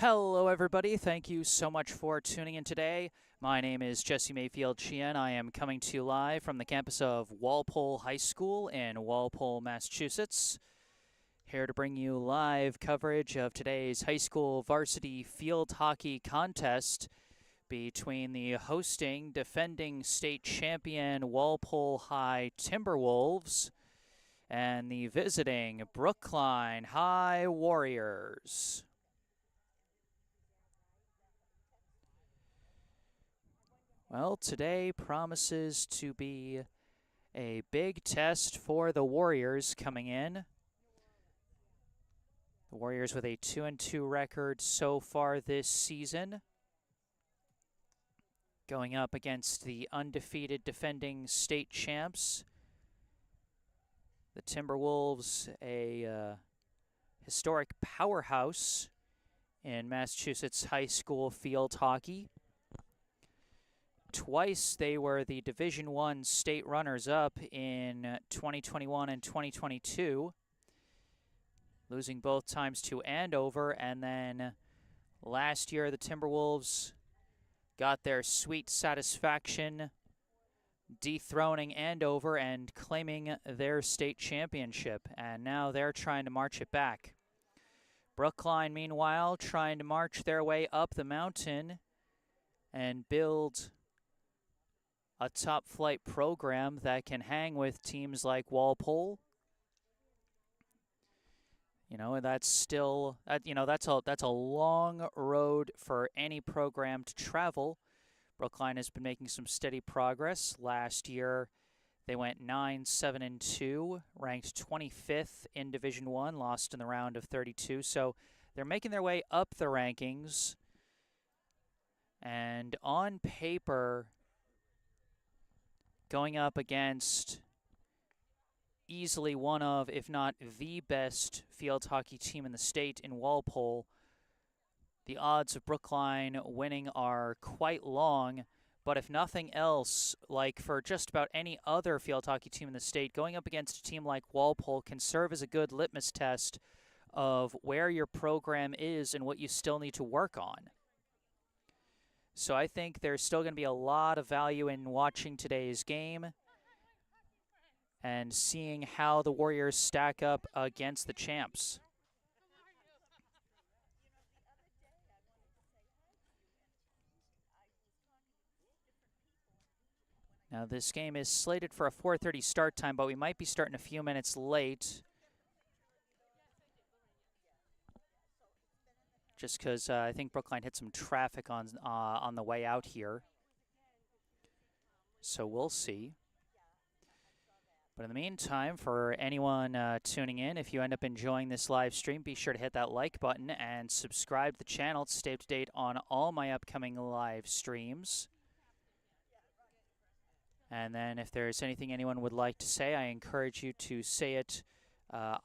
Hello, everybody. Thank you so much for tuning in today. My name is Jesse Mayfield-Sheehan. I am coming to you live from the campus of Walpole High School in Walpole, Massachusetts. Here to bring you live coverage of today's high school varsity field hockey contest between the hosting, defending state champion Walpole High Timberwolves and the visiting Brookline High Warriors. Well, today promises to be a big test for the Warriors coming in. The Warriors with a 2-2 record so far this season, going up against the undefeated defending state champs, the Timberwolves, a historic powerhouse in Massachusetts high school field hockey. Twice they were the Division I state runners-up in 2021 and 2022, losing both times to Andover, and then last year the Timberwolves got their sweet satisfaction dethroning Andover and claiming their state championship, and now they're trying to march it back. Brookline, meanwhile, trying to march their way up the mountain and build a top-flight program that can hang with teams like Walpole. That's still that's a long road for any program to travel. Brookline has been making some steady progress. Last year, they went 9-7-2, ranked 25th in Division I, lost in the round of 32. So they're making their way up the rankings. And on paper, going up against easily one of, if not the best field hockey team in the state in Walpole, the odds of Brookline winning are quite long. But if nothing else, like for just about any other field hockey team in the state, going up against a team like Walpole can serve as a good litmus test of where your program is and what you still need to work on. So I think there's still going to be a lot of value in watching today's game and seeing how the Warriors stack up against the champs. Now this game is slated for a 4:30 start time, but we might be starting a few minutes late, just because I think Brookline hit some traffic on the way out here. So we'll see. But in the meantime, for anyone tuning in, if you end up enjoying this live stream, be sure to hit that like button and subscribe to the channel to stay up to date on all my upcoming live streams. And then if there's anything anyone would like to say, I encourage you to say it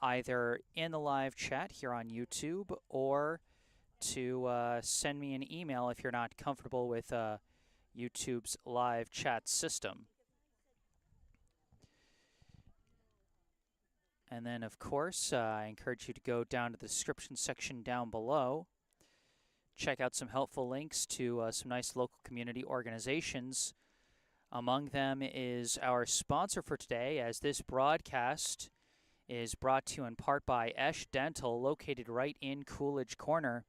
either in the live chat here on YouTube or to send me an email if you're not comfortable with YouTube's live chat system. And then, of course, I encourage you to go down to the description section down below. Check out some helpful links to some nice local community organizations. Among them is our sponsor for today, as this broadcast is brought to you in part by Esch Dental, located right in Coolidge Corner.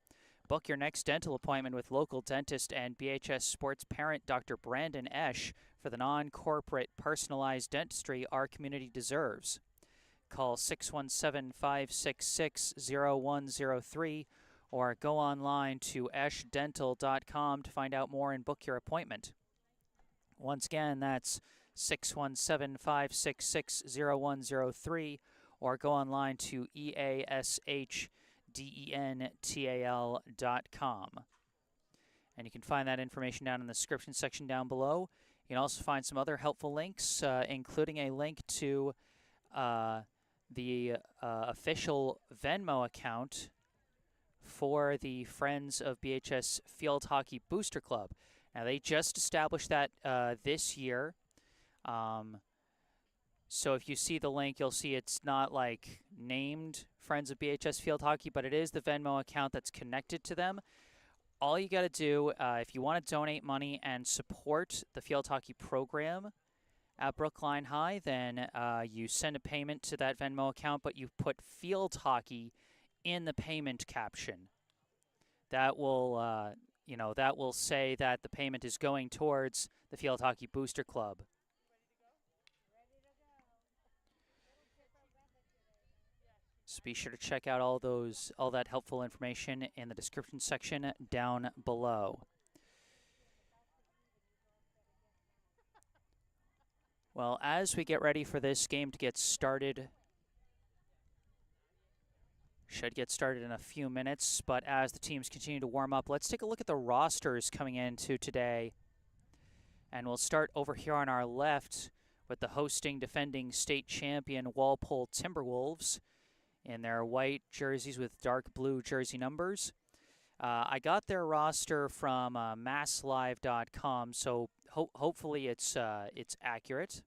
Book your next dental appointment with local dentist and BHS Sports parent Dr. Brandon Esch for the non-corporate personalized dentistry our community deserves. Call 617-566-0103 or go online to eschdental.com to find out more and book your appointment. Once again, that's 617-566-0103 or go online to eashdental.com. And you can find that information down in the description section down below. You can also find some other helpful links, including a link to the official Venmo account for the Friends of BHS Field Hockey Booster Club. Now, they just established that this year. So if you see the link, you'll see it's not like named Friends of BHS Field Hockey, but it is the Venmo account that's connected to them. All you got to do, if you want to donate money and support the field hockey program at Brookline High, then you send a payment to that Venmo account, but you put field hockey in the payment caption. That will, that will say that the payment is going towards the Field Hockey Booster Club. So be sure to check out all that helpful information in the description section down below. Well, as we get ready for this game to get started, should get started in a few minutes, but as the teams continue to warm up, let's take a look at the rosters coming into today. And we'll start over here on our left with the hosting defending state champion Walpole Timberwolves in their white jerseys with dark blue jersey numbers. I got their roster from masslive.com, so hopefully it's accurate.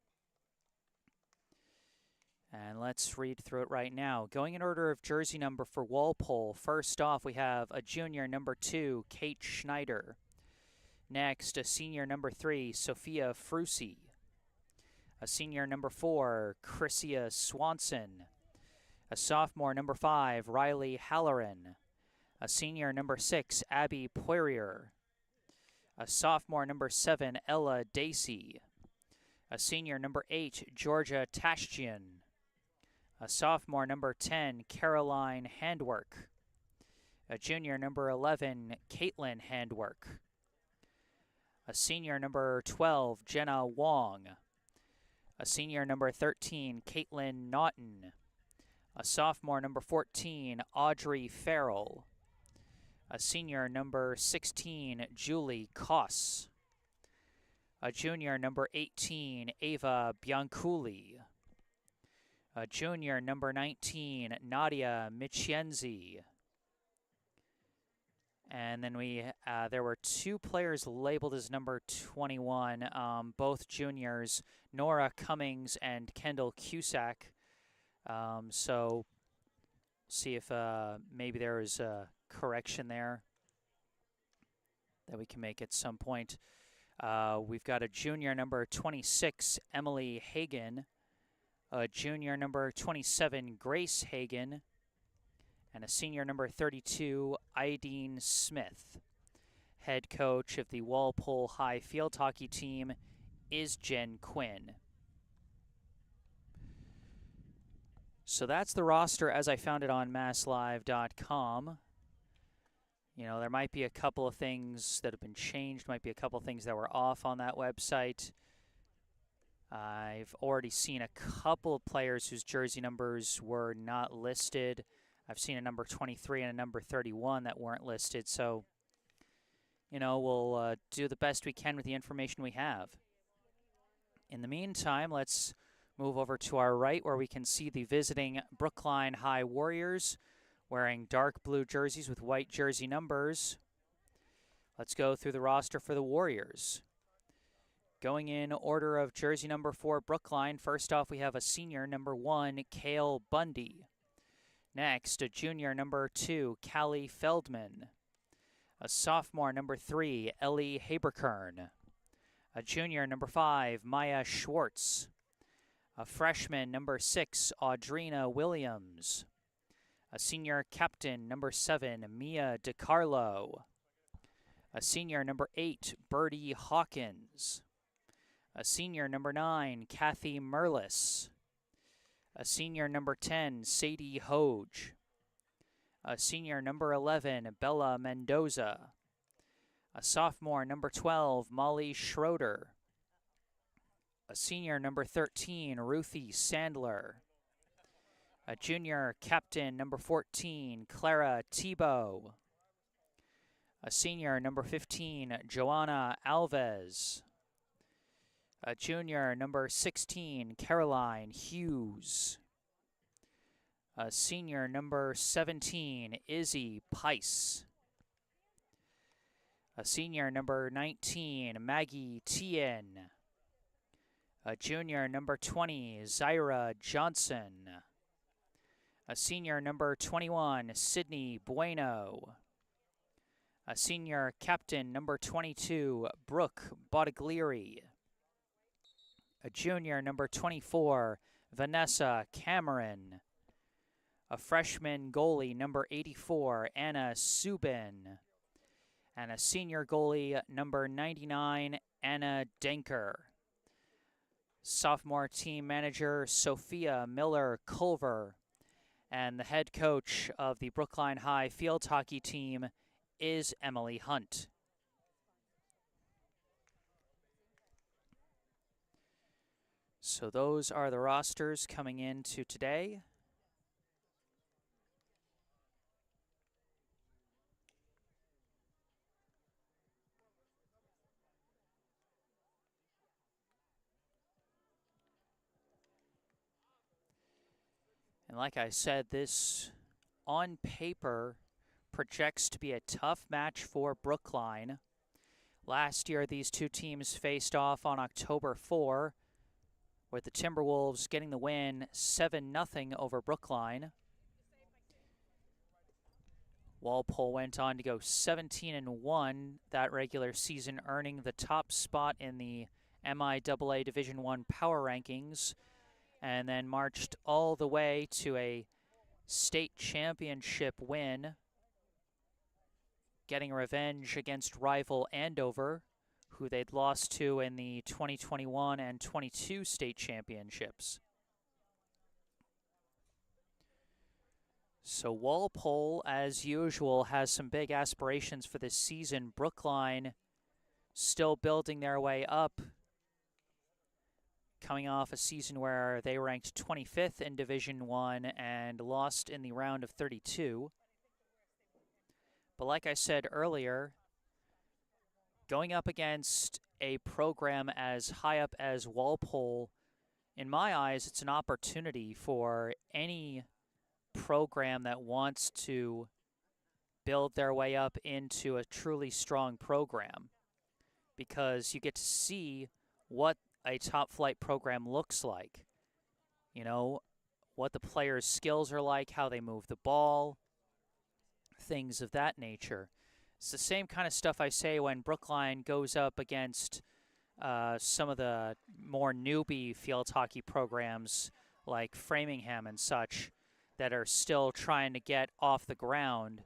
And let's read through it right now. Going in order of jersey number for Walpole, first off we have a junior number 2, Kate Schneider. Next, a senior number 3, Sophia Frusi. A senior number 4, Chrissia Swanson. A sophomore number 5, Riley Halloran. A senior number 6, Abby Poirier. A sophomore number 7, Ella Dacey. A senior number 8, Georgia Tashjian. A sophomore number 10, Caroline Handwork. A junior number 11, Caitlin Handwork. A senior number 12, Jenna Wong. A senior number 13, Caitlin Naughton. A sophomore number 14, Audrey Farrell. A senior number 16, Julie Koss. A junior number 18, Ava Bianculli. A junior number 19, Nadia Michienzi. And then there were 2 players labeled as number 21, both juniors, Nora Cummings and Kendall Cusack. So see if maybe there is a correction there that we can make at some point. We've got a junior number 26, Emily Hagen, a junior number 27, Grace Hagen, and a senior number 32, Ideen Smith. Head coach of the Walpole High field hockey team is Jen Quinn. So that's the roster as I found it on masslive.com. You know, there might be a couple of things that have been changed, might be a couple of things that were off on that website. I've already seen a couple of players whose jersey numbers were not listed. I've seen a number 23 and a number 31 that weren't listed. So, you know, we'll do the best we can with the information we have. In the meantime, let's move over to our right where we can see the visiting Brookline High Warriors wearing dark blue jerseys with white jersey numbers. Let's go through the roster for the Warriors. Going in order of jersey number 4, Brookline. First off, we have a senior number 1, Kale Bundy. Next, a junior number 2, Callie Feldman. A sophomore number 3, Ellie Haberkern. A junior number 5, Maya Schwartz. A freshman number 6, Audrina Williams. A senior captain number 7, Mia DiCarlo. A senior number 8, Birdie Hawkins. A senior number 9, Kathy Merlis. A senior number 10, Sadie Hoge. A senior number 11, Bella Mendoza. A sophomore number 12, Molly Schroeder. A senior number 13, Ruthie Sandler. A junior captain number 14, Clara Tebow. A senior number 15, Joanna Alves. A junior number 16, Caroline Hughes. A senior number 17, Izzy Pice. A senior number 19, Maggie Tien. A junior, number 20, Zyra Johnson. A senior, number 21, Sydney Bueno. A senior captain, number 22, Brooke Bottiglieri. A junior, number 24, Vanessa Cameron. A freshman goalie, number 84, Anna Subin. And a senior goalie, number 99, Anna Denker. Sophomore team manager, Sophia Miller-Culver. And the head coach of the Brookline High field hockey team is Emily Hunt. So those are the rosters coming into today. And like I said, this on paper projects to be a tough match for Brookline. Last year, these two teams faced off on October 4, with the Timberwolves getting the win 7-0 over Brookline. Walpole went on to go 17-1 that regular season, earning the top spot in the MIAA Division I power rankings, and then marched all the way to a state championship win, getting revenge against rival Andover, who they'd lost to in the 2021 and 22 state championships. So Walpole, as usual, has some big aspirations for this season. Brookline still building their way up, coming off a season where they ranked 25th in Division I and lost in the round of 32. But like I said earlier, going up against a program as high up as Walpole, in my eyes, it's an opportunity for any program that wants to build their way up into a truly strong program, because you get to see what a top flight program looks like. You know, what the players' skills are like, how they move the ball, things of that nature. It's the same kind of stuff I say when Brookline goes up against some of the more newbie field hockey programs like Framingham and such that are still trying to get off the ground,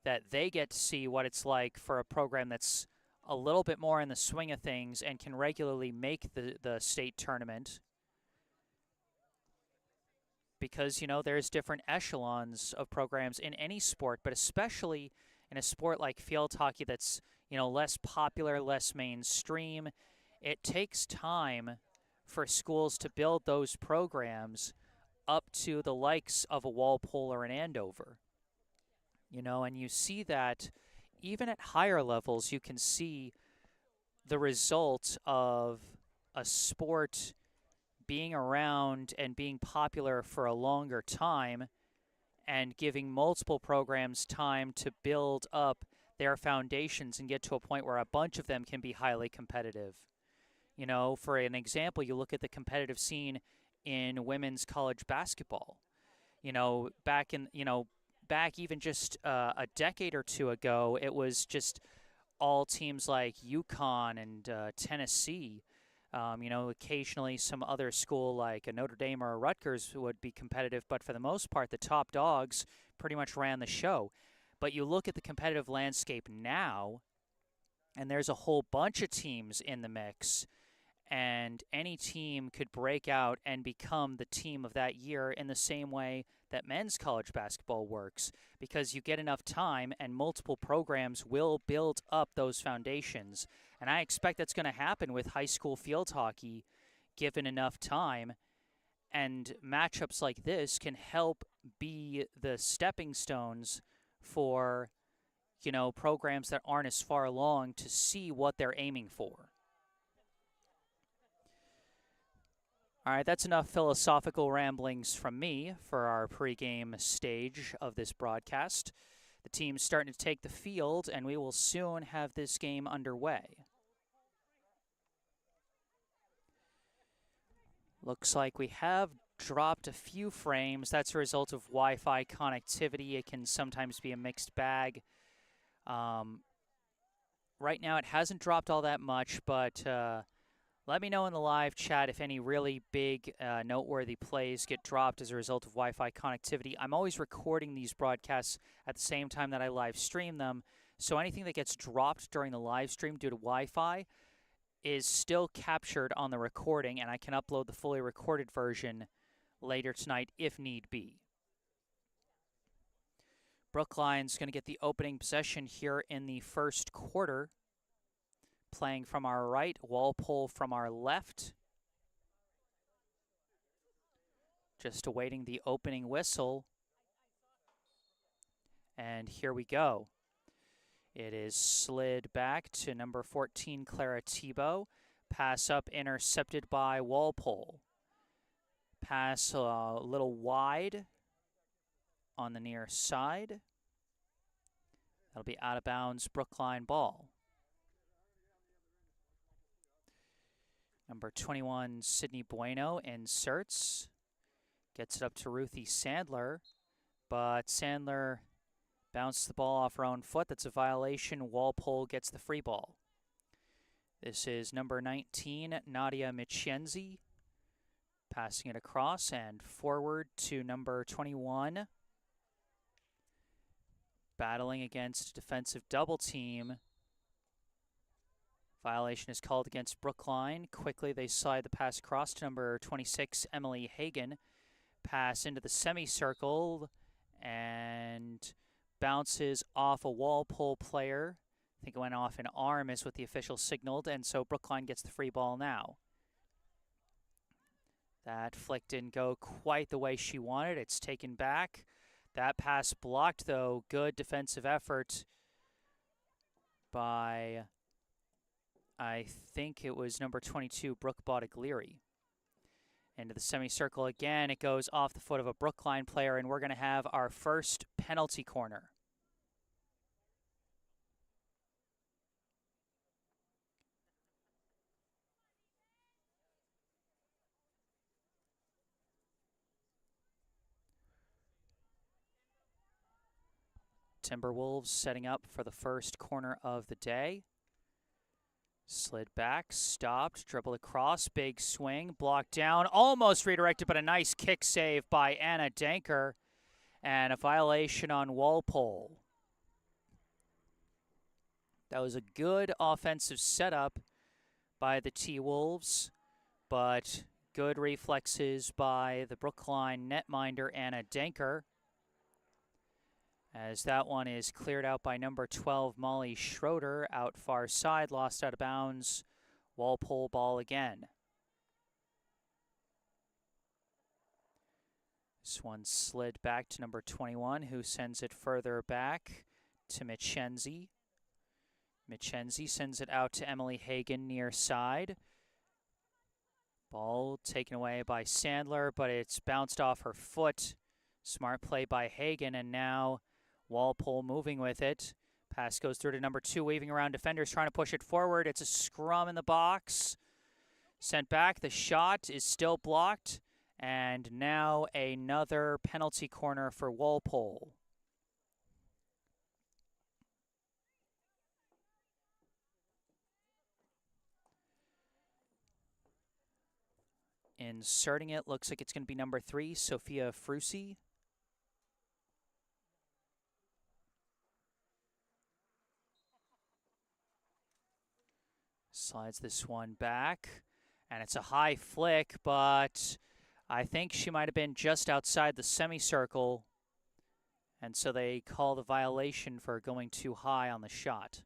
that they get to see what it's like for a program that's a little bit more in the swing of things and can regularly make the state tournament. Because, you know, there's different echelons of programs in any sport, but especially in a sport like field hockey that's, you know, less popular, less mainstream. It takes time for schools to build those programs up to the likes of a Walpole or an Andover. You know, and you see that even at higher levels, you can see the result of a sport being around and being popular for a longer time and giving multiple programs time to build up their foundations and get to a point where a bunch of them can be highly competitive. You know, for an example, you look at the competitive scene in women's college basketball. You know, back even just a decade or two ago, it was just all teams like UConn and Tennessee. You know, occasionally some other school like a Notre Dame or a Rutgers would be competitive, but for the most part, the top dogs pretty much ran the show. But you look at the competitive landscape now, and there's a whole bunch of teams in the mix, and any team could break out and become the team of that year in the same way that men's college basketball works, because you get enough time and multiple programs will build up those foundations. And I expect that's going to happen with high school field hockey given enough time. And matchups like this can help be the stepping stones for, you know, programs that aren't as far along to see what they're aiming for. All right, that's enough philosophical ramblings from me for our pregame stage of this broadcast. The team's starting to take the field, and we will soon have this game underway. Looks like we have dropped a few frames. That's a result of Wi-Fi connectivity. It can sometimes be a mixed bag. Right now it hasn't dropped all that much, but let me know in the live chat if any really big, noteworthy plays get dropped as a result of Wi-Fi connectivity. I'm always recording these broadcasts at the same time that I live stream them, so anything that gets dropped during the live stream due to Wi-Fi is still captured on the recording, and I can upload the fully recorded version later tonight if need be. Brookline's going to get the opening possession here in the first quarter. Playing from our right, Walpole from our left. Just awaiting the opening whistle. And here we go. It is slid back to number 14, Clara Thibault. Pass up intercepted by Walpole. Pass a little wide on the near side. That'll be out of bounds, Brookline ball. Number 21, Sydney Bueno inserts. Gets it up to Ruthie Sandler, but Sandler bounced the ball off her own foot. That's a violation. Walpole gets the free ball. This is number 19, Nadia Michenzi. Passing it across and forward to number 21. Battling against defensive double team. Violation is called against Brookline. Quickly they slide the pass across to number 26, Emily Hagan. Pass into the semicircle and bounces off a Walpole player. I think it went off an arm is what the official signaled, and so Brookline gets the free ball now. That flick didn't go quite the way she wanted. It's taken back. That pass blocked, though. Good defensive effort by, I think it was number 22, Brooke Bottiglieri. Into the semicircle again. It goes off the foot of a Brookline player, and we're going to have our first penalty corner. Timberwolves setting up for the first corner of the day. Slid back, stopped, dribbled across, big swing, blocked down, almost redirected, but a nice kick save by Anna Danker, and a violation on Walpole. That was a good offensive setup by the T-Wolves, but good reflexes by the Brookline netminder Anna Danker, as that one is cleared out by number 12, Molly Schroeder, out far side, lost out of bounds. Walpole ball again. This one slid back to number 21, who sends it further back to Michenzi. Michenzi sends it out to Emily Hagan near side. Ball taken away by Sandler, but it's bounced off her foot. Smart play by Hagan, and now Walpole moving with it. Pass goes through to number 2, waving around defenders, trying to push it forward. It's a scrum in the box. Sent back. The shot is still blocked. And now another penalty corner for Walpole. Inserting it, looks like it's going to be number 3, Sophia Frusi. Slides this one back, and it's a high flick, but I think she might have been just outside the semicircle, and so they call the violation for going too high on the shot.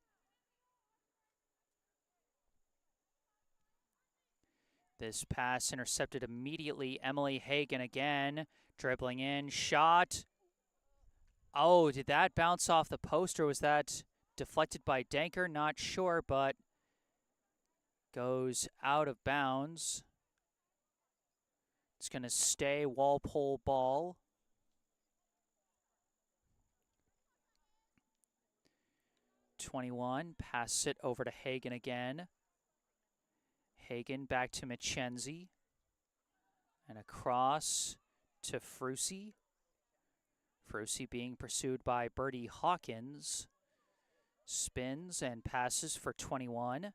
This pass intercepted immediately. Emily Hagan again, dribbling in, shot. Oh, did that bounce off the post, or was that deflected by Danker? Not sure, but goes out of bounds. It's going to stay Walpole ball. .21, pass it over to Hagan again. Hagan back to Michenzi. And across to Frucy. Frucy being pursued by Birdie Hawkins. Spins and passes for 21.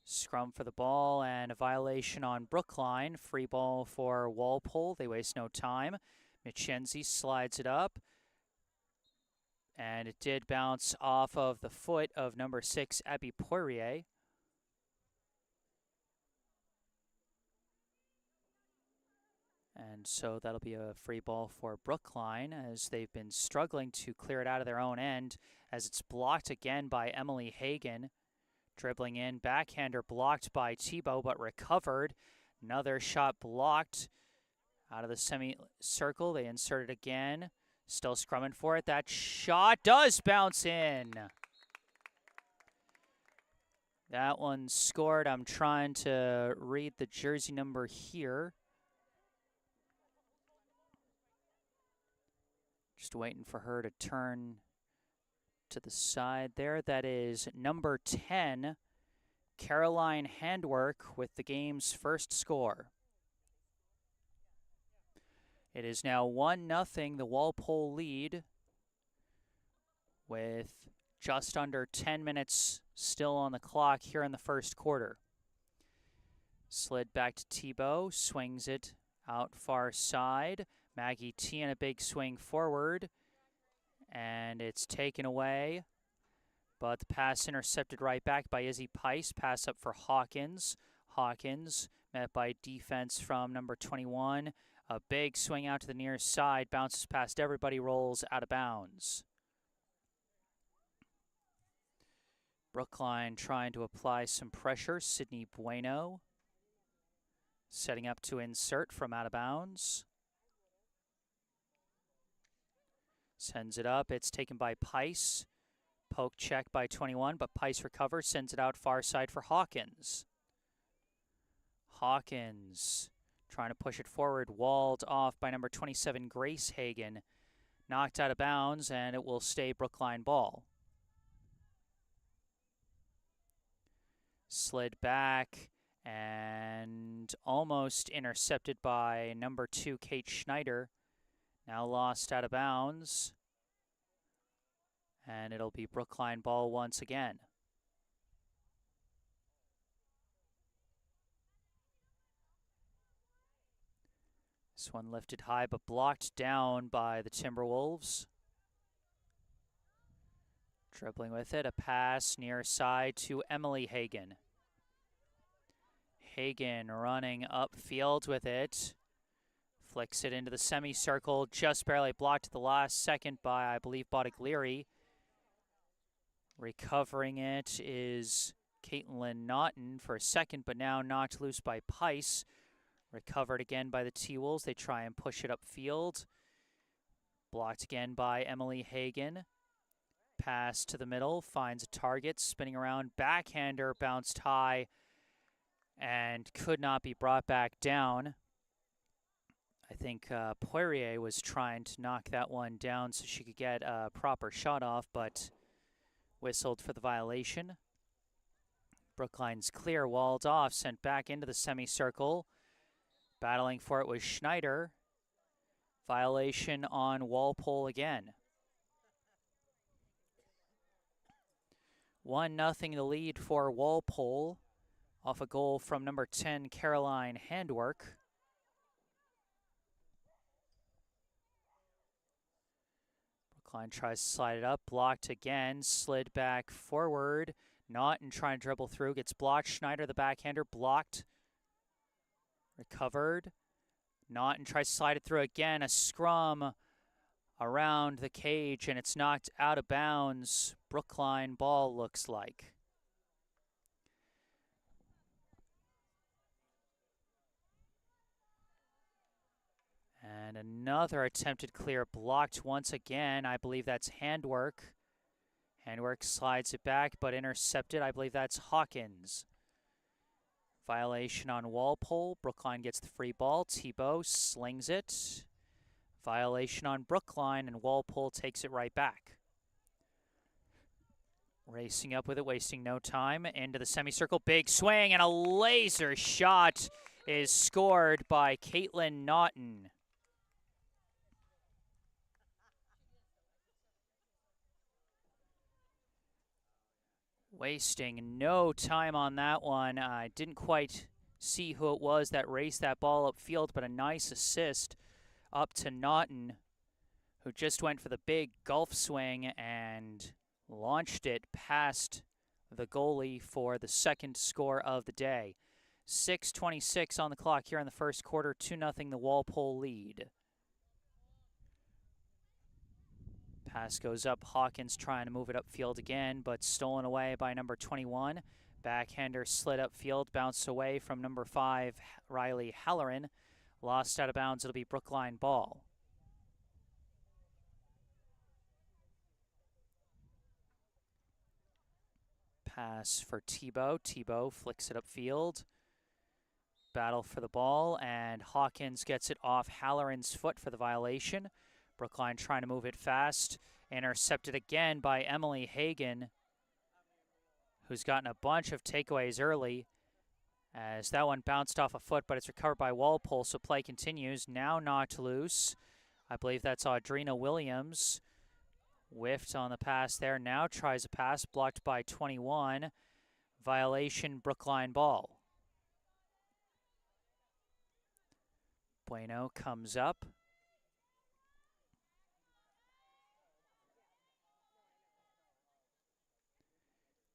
Scrum for the ball and a violation on Brookline. Free ball for Walpole. They waste no time. Michenzi slides it up. And it did bounce off of the foot of number 6, Abby Poirier. And so that'll be a free ball for Brookline as they've been struggling to clear it out of their own end as it's blocked again by Emily Hagan. Dribbling in, backhander blocked by Thibault, but recovered. Another shot blocked out of the semicircle. They insert it again. Still scrumming for it. That shot does bounce in. That one scored. I'm trying to read the jersey number here. Just waiting for her to turn to the side there. That is number 10, Caroline Handwork, with the game's first score. It is now 1-0, the Walpole lead, with just under 10 minutes still on the clock here in the first quarter. Slid back to Thibault, swings it out far side. Maggie T in a big swing forward. And it's taken away, but the pass intercepted right back by Izzy Pice. Pass up for Hawkins. Hawkins met by defense from number 21. A big swing out to the near side, bounces past everybody, rolls out of bounds. Brookline trying to apply some pressure. Sydney Bueno setting up to insert from out of bounds. Sends it up. It's taken by Pice. Poke check by 21, but Pice recovers. Sends it out far side for Hawkins. Hawkins trying to push it forward. Walled off by number 27, Grace Hagan. Knocked out of bounds, and it will stay Brookline ball. Slid back and almost intercepted by number 2, Kate Schneider. Now lost out of bounds. And it'll be Brookline ball once again. This one lifted high but blocked down by the Timberwolves. Dribbling with it, a pass near side to Emily Hagan. Hagan running upfield with it. Flicks it into the semicircle, just barely blocked at the last second by, I believe, Bottiglieri. Recovering it is Caitlin Naughton for a second, but now knocked loose by Pice. Recovered again by the T-Wolves. They try and push it upfield. Blocked again by Emily Hagan. Pass to the middle, finds a target, spinning around. Backhander bounced high and could not be brought back down. I think Poirier was trying to knock that one down so she could get a proper shot off, but whistled for the violation. Brookline's clear, walled off, sent back into the semicircle. Battling for it was Schneider. Violation on Walpole again. 1-0 the lead for Walpole off a goal from number 10, Caroline Handwork. Brookline tries to slide it up, blocked again, slid back forward. Naughton trying to dribble through, gets blocked. Schneider, the backhander, blocked. Recovered. Naughton tries to slide it through again. A scrum around the cage, and it's knocked out of bounds. Brookline ball looks like. And another attempted clear blocked once again. I believe that's Handwork. Handwork slides it back, but intercepted. I believe that's Hawkins. Violation on Walpole. Brookline gets the free ball. Thibault slings it. Violation on Brookline, and Walpole takes it right back. Racing up with it, wasting no time. Into the semicircle. Big swing and a laser shot is scored by Caitlin Naughton. Wasting no time on that one. I didn't quite see who it was that raced that ball upfield, but a nice assist up to Naughton, who just went for the big golf swing and launched it past the goalie for the second score of the day. 6:26 on the clock here in the first quarter, 2-0 the Walpole lead. Pass goes up, Hawkins trying to move it upfield again, but stolen away by number 21. Backhander slid upfield, bounced away from number 5, Riley Halloran. Lost out of bounds, it'll be Brookline ball. Pass for Tebow. Tebow flicks it upfield. Battle for the ball, and Hawkins gets it off Halloran's foot for the violation. Brookline trying to move it fast. Intercepted again by Emily Hagan, who's gotten a bunch of takeaways early, as that one bounced off a foot, but it's recovered by Walpole, so play continues. Now knocked loose. I believe that's Audrina Williams. Whiffed on the pass there. Now tries a pass, blocked by 21. Violation, Brookline ball. Bueno comes up.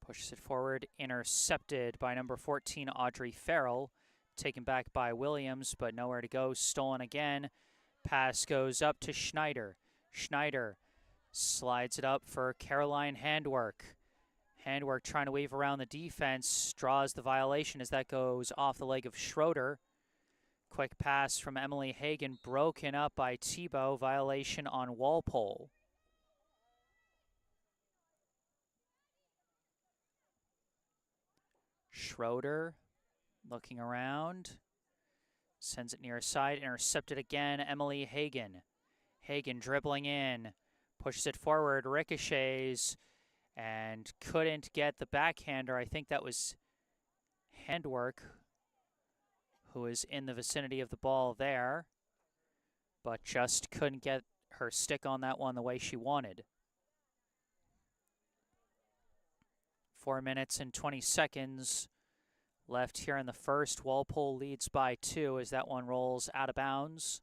Pushes it forward, intercepted by number 14, Audrey Farrell. Taken back by Williams, but nowhere to go. Stolen again. Pass goes up to Schneider. Schneider slides it up for Caroline Handwork. Handwork trying to weave around the defense. Draws the violation as that goes off the leg of Schroeder. Quick pass from Emily Hagan, broken up by Tebow. Violation on Walpole. Schroeder looking around. Sends it near side. Intercepted again. Emily Hagan. Hagan dribbling in. Pushes it forward. Ricochets. And couldn't get the backhander. I think that was Handwork, who is in the vicinity of the ball there, but just couldn't get her stick on that one the way she wanted. 4 minutes and 20 seconds left here in the first. Walpole leads by 2 as that one rolls out of bounds.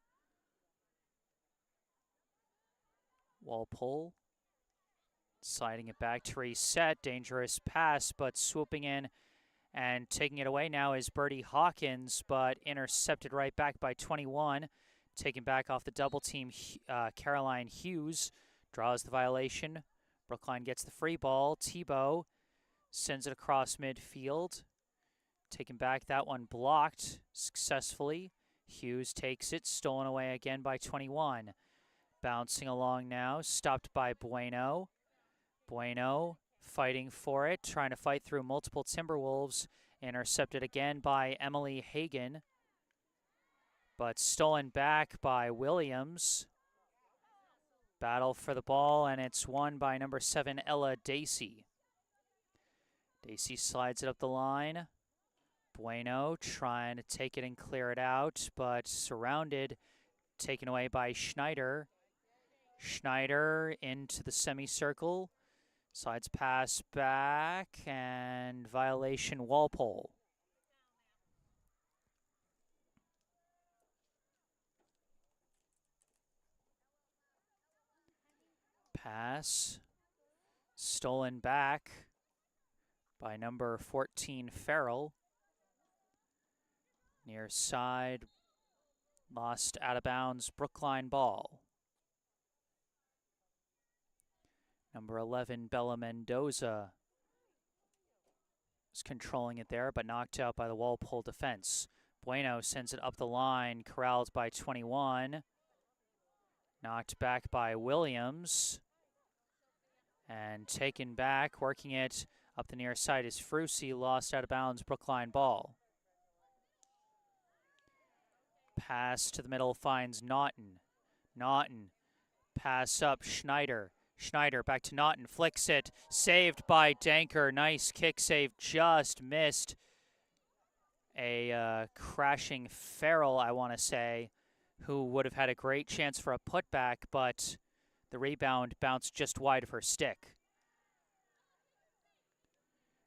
Walpole sliding it back to reset. Dangerous pass, but swooping in and taking it away now is Birdie Hawkins, but intercepted right back by 21. Taken back off the double team, Caroline Hughes draws the violation. Brookline gets the free ball. Tebow sends it across midfield. Taken back, that one blocked successfully. Hughes takes it, stolen away again by 21. Bouncing along now, stopped by Bueno. Bueno fighting for it, trying to fight through multiple Timberwolves. Intercepted again by Emily Hagan, but stolen back by Williams. Battle for the ball, and it's won by number 7, Ella Dacey. Dacey slides it up the line. Bueno trying to take it and clear it out, but surrounded, taken away by Schneider. Schneider into the semicircle. Sides pass back, and violation Walpole. Pass stolen back by number 14, Farrell. Near side, lost out of bounds, Brookline ball. Number 11, Bella Mendoza is controlling it there, but knocked out by the Walpole defense. Bueno sends it up the line, corralled by 21. Knocked back by Williams. And taken back, working it up the near side is Frucy, lost out of bounds, Brookline ball. Pass to the middle finds Naughton. Naughton, pass up, Schneider. Schneider back to Naughton, flicks it, saved by Danker. Nice kick save, just missed a crashing Farrell, I want to say, who would have had a great chance for a putback, but the rebound bounced just wide of her stick.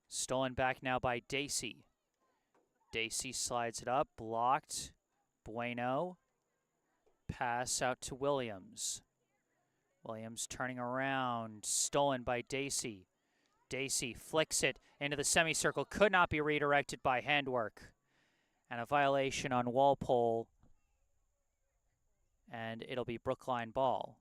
Stolen back now by Dacey. Dacey slides it up, blocked. Bueno. Pass out to Williams. Williams turning around, stolen by Dacey. Dacey flicks it into the semicircle, could not be redirected by handwork. And a violation on Walpole. And it'll be Brookline ball.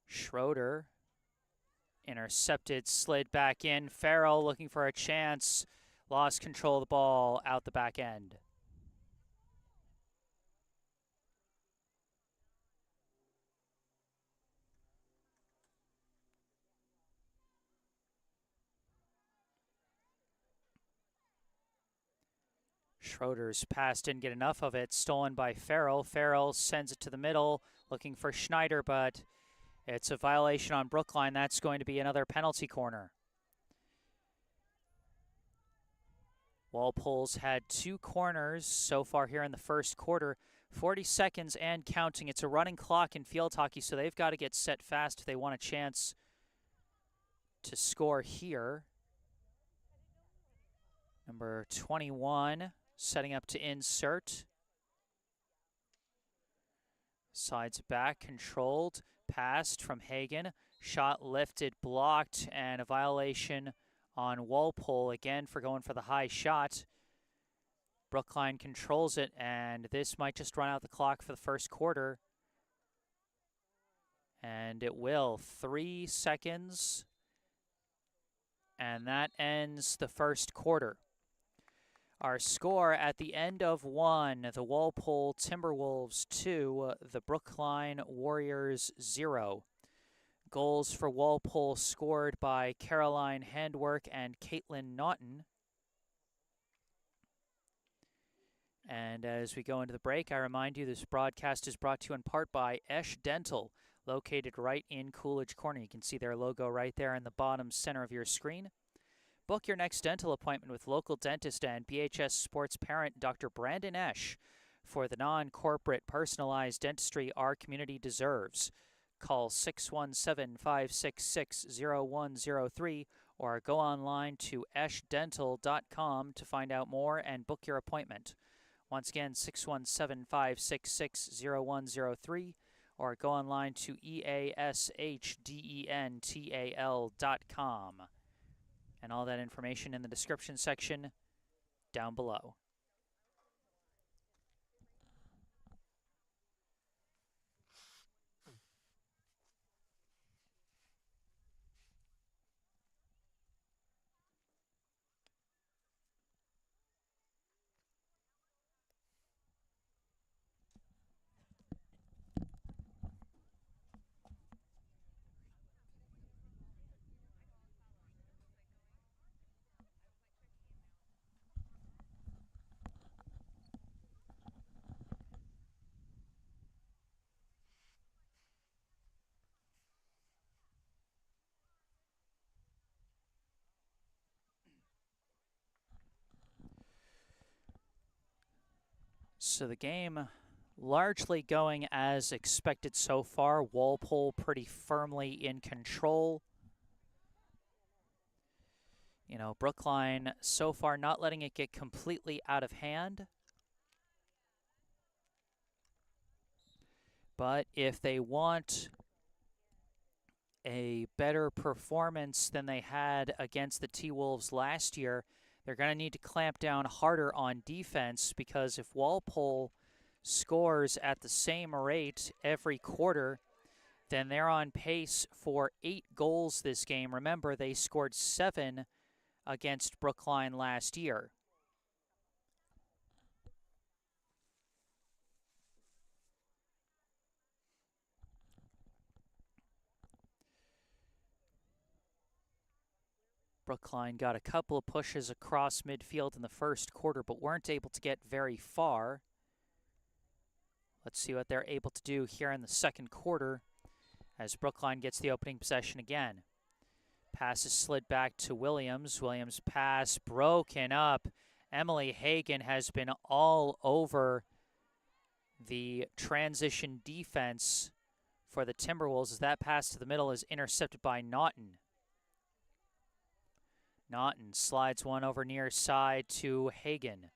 Schroeder intercepted, slid back in. Farrell looking for a chance. Lost control of the ball out the back end. Schroeder's pass didn't get enough of it. Stolen by Farrell. Farrell sends it to the middle, looking for Schneider, but it's a violation on Brookline. That's going to be another penalty corner. Walpole's had 2 corners so far here in the first quarter. 40 seconds and counting. It's a running clock in field hockey, so they've got to get set fast if they want a chance to score here. Number 21 setting up to insert. Sides back, controlled, passed from Hagen. Shot lifted, blocked, and a violation on Walpole again for going for the high shot. Brookline controls it, and this might just run out the clock for the first quarter. And it will. 3 seconds. And that ends the first quarter. Our score at the end of 1, the Walpole Timberwolves 2, the Brookline Warriors 0. Goals for Walpole scored by Caroline Handwork and Caitlin Naughton. And as we go into the break, I remind you this broadcast is brought to you in part by Esch Dental, located right in Coolidge Corner. You can see their logo right there in the bottom center of your screen. Book your next dental appointment with local dentist and BHS sports parent Dr. Brandon Esch for the non-corporate personalized dentistry our community deserves. Call 617-566-0103 or go online to eschdental.com to find out more and book your appointment. Once again, 617-566-0103 or go online to easchdental.com. And all that information in the description section down below. So the game largely going as expected so far. Walpole pretty firmly in control. You know, Brookline so far not letting it get completely out of hand. But if they want a better performance than they had against the T-Wolves last year, they're going to need to clamp down harder on defense, because if Walpole scores at the same rate every quarter, then they're on pace for 8 goals this game. Remember, they scored 7 against Brookline last year. Brookline got a couple of pushes across midfield in the first quarter, but weren't able to get very far. Let's see what they're able to do here in the second quarter as Brookline gets the opening possession again. Pass is slid back to Williams. Williams' pass broken up. Emily Hagan has been all over the transition defense for the Timberwolves as that pass to the middle is intercepted by Naughton. Naughton slides one over near side to Hagan.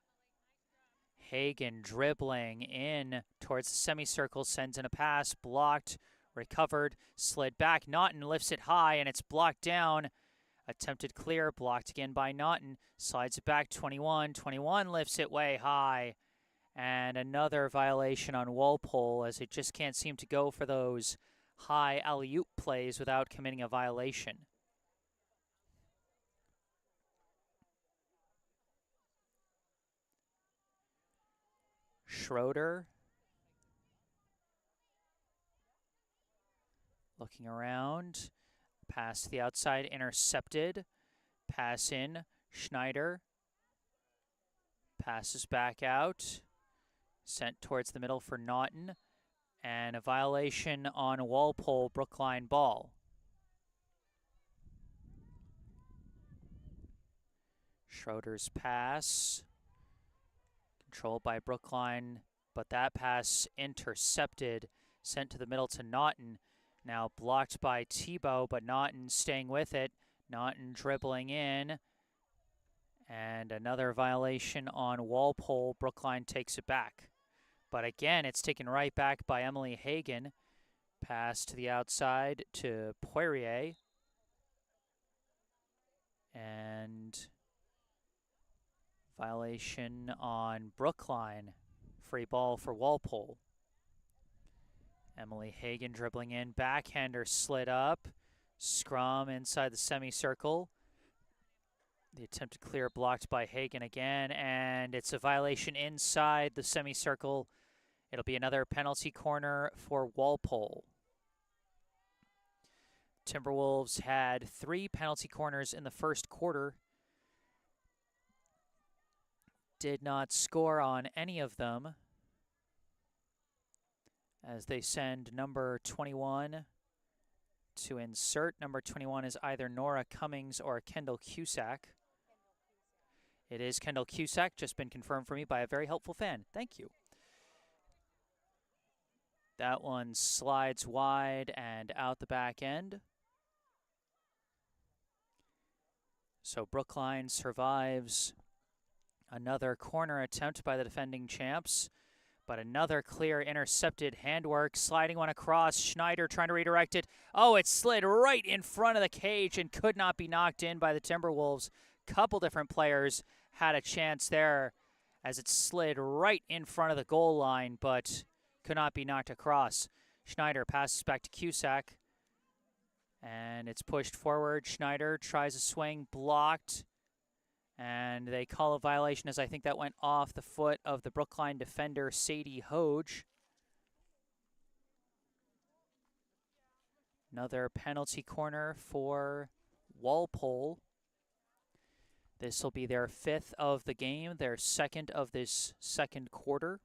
Hagan dribbling in towards the semicircle, sends in a pass, blocked, recovered, slid back. Naughton lifts it high, and it's blocked down. Attempted clear, blocked again by Naughton. Slides it back, 21. 21 lifts it way high. And another violation on Walpole, as it just can't seem to go for those high alley-oop plays without committing a violation. Schroeder looking around. Pass to the outside, intercepted. Pass in, Schneider. Passes back out. Sent towards the middle for Naughton. And a violation on Walpole, Brookline ball. Schroeder's pass. Controlled by Brookline, but that pass intercepted. Sent to the middle to Naughton. Now blocked by Tebow, but Naughton staying with it. Naughton dribbling in. And another violation on Walpole. Brookline takes it back. But again, it's taken right back by Emily Hagan. Pass to the outside to Poirier. And violation on Brookline. Free ball for Walpole. Emily Hagan dribbling in. Backhander slid up. Scrum inside the semicircle. The attempted clear blocked by Hagan again. And it's a violation inside the semicircle. It'll be another penalty corner for Walpole. Timberwolves had 3 penalty corners in the first quarter. Did not score on any of them, as they send number 21 to insert. Number 21 is either Nora Cummings or Kendall Cusack. It is Kendall Cusack, just been confirmed for me by a very helpful fan. Thank you. That one slides wide and out the back end. So Brookline survives another corner attempt by the defending champs, but another clear intercepted handwork, sliding one across. Schneider trying to redirect it. Oh, it slid right in front of the cage and could not be knocked in by the Timberwolves. Couple different players had a chance there as it slid right in front of the goal line, but could not be knocked across. Schneider passes back to Cusack, and it's pushed forward. Schneider tries a swing, blocked. And they call a violation as I think that went off the foot of the Brookline defender, Sadie Hoge. Another penalty corner for Walpole. This will be their 5th of the game, their 2nd of this second quarter.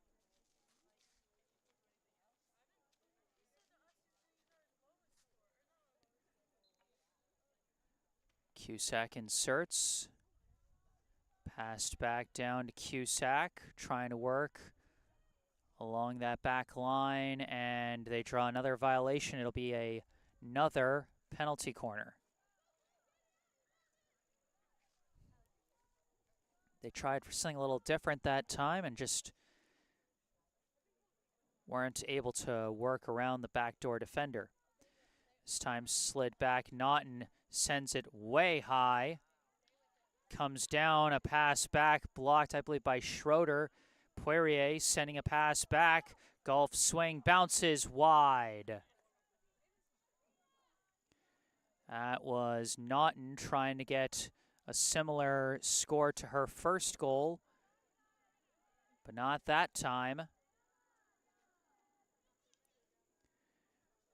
Cusack inserts. Passed back down to Cusack, trying to work along that back line, and they draw another violation. It'll be another penalty corner. They tried for something a little different that time and just weren't able to work around the backdoor defender. This time slid back. Naughton sends it way high. Comes down, a pass back, blocked, I believe, by Schroeder. Poirier sending a pass back. Golf swing, bounces wide. That was Naughton trying to get a similar score to her first goal, but not that time.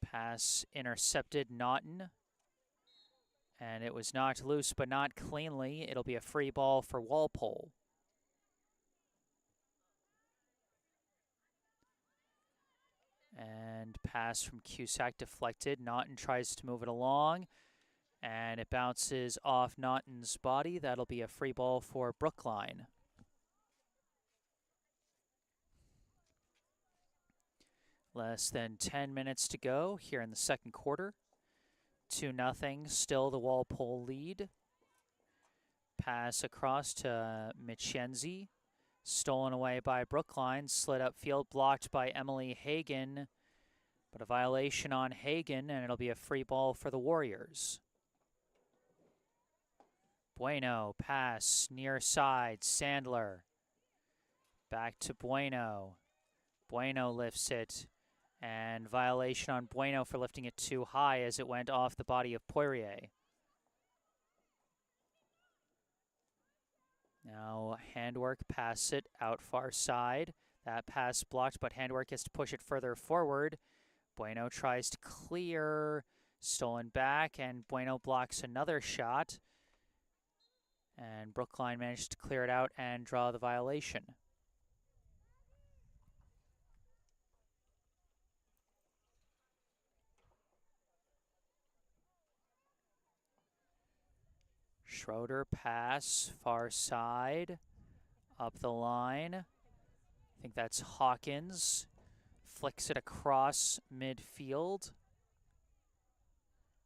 Pass intercepted, Naughton. And it was knocked loose, but not cleanly. It'll be a free ball for Walpole. And And pass from Cusack deflected. Naughton tries to move it along, and it bounces off Naughton's body. That'll be a free ball for Brookline. Less than 10 minutes to go here in the second quarter. 2-0, still the Walpole lead. Pass across to Michenzi. Stolen away by Brookline. Slid upfield, blocked by Emily Hagen. But a violation on Hagen, and it'll be a free ball for the Warriors. Bueno, pass, near side, Sandler. Back to Bueno. Bueno lifts it. And violation on Bueno for lifting it too high as it went off the body of Poirier. Now Handwork pass it out far side. That pass blocked, but Handwork has to push it further forward. Bueno tries to clear. Stolen back, and Bueno blocks another shot. And Brookline managed to clear it out and draw the violation. Schroeder pass, far side, up the line. I think that's Hawkins. Flicks it across midfield.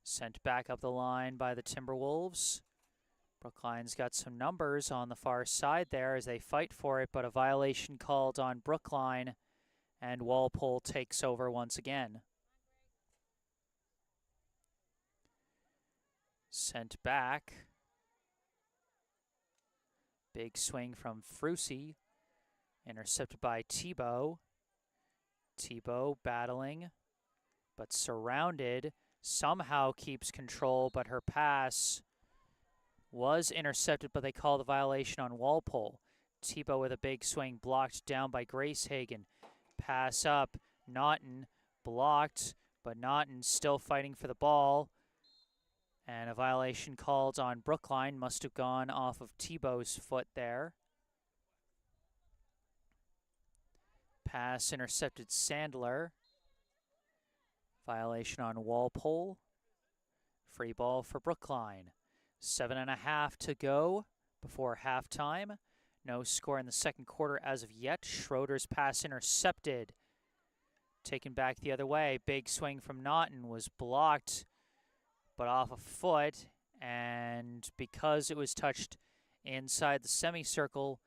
Sent back up the line by the Timberwolves. Brookline's got some numbers on the far side there as they fight for it, but a violation called on Brookline, and Walpole takes over once again. Sent back. Big swing from Frucy, intercepted by Thibault. Thibault battling, but surrounded, somehow keeps control, but her pass was intercepted, but they call the violation on Walpole. Thibault with a big swing, blocked down by Grace Hagen. Pass up, Naughton, blocked, but Naughton still fighting for the ball. And a violation called on Brookline, must have gone off of Thibault's foot there. Pass intercepted Sandler. Violation on Walpole. Free ball for Brookline. 7.5 to go before halftime. No score in the second quarter as of yet. Schroeder's pass intercepted. Taken back the other way. Big swing from Naughton was blocked, but off a foot. And because it was touched inside the semicircle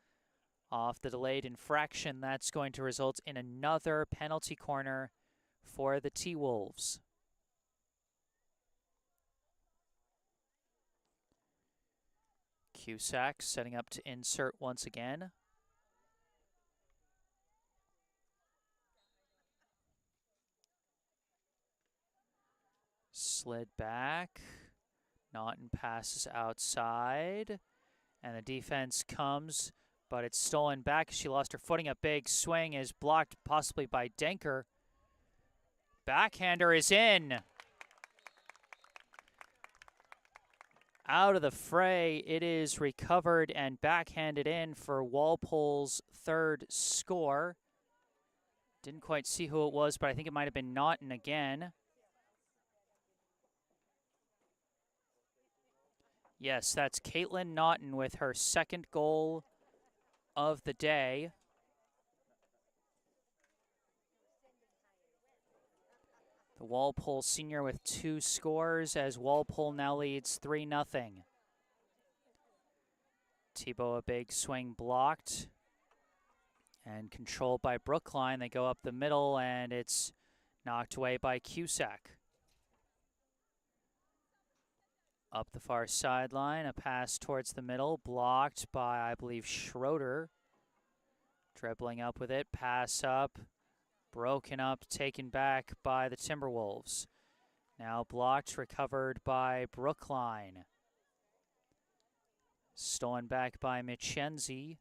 off the delayed infraction, that's going to result in another penalty corner for the T-Wolves. Cusack setting up to insert once again. Slid back. Naughton passes outside. And the defense comes, but it's stolen back. She lost her footing. A big swing is blocked possibly by Denker. Backhander is in. Out of the fray, it is recovered and backhanded in for Walpole's third score. Didn't quite see who it was, but I think it might have been Naughton again. Yes, that's Caitlin Naughton with her second goal of the day. The Walpole senior with 2 scores as Walpole now leads 3-0. Thibault a big swing blocked and controlled by Brookline. They go up the middle and it's knocked away by Cusack. Up the far sideline, a pass towards the middle, blocked by, I believe, Schroeder. Dribbling up with it, pass up. Broken up, taken back by the Timberwolves. Now blocked, recovered by Brookline. Stolen back by Michenzi.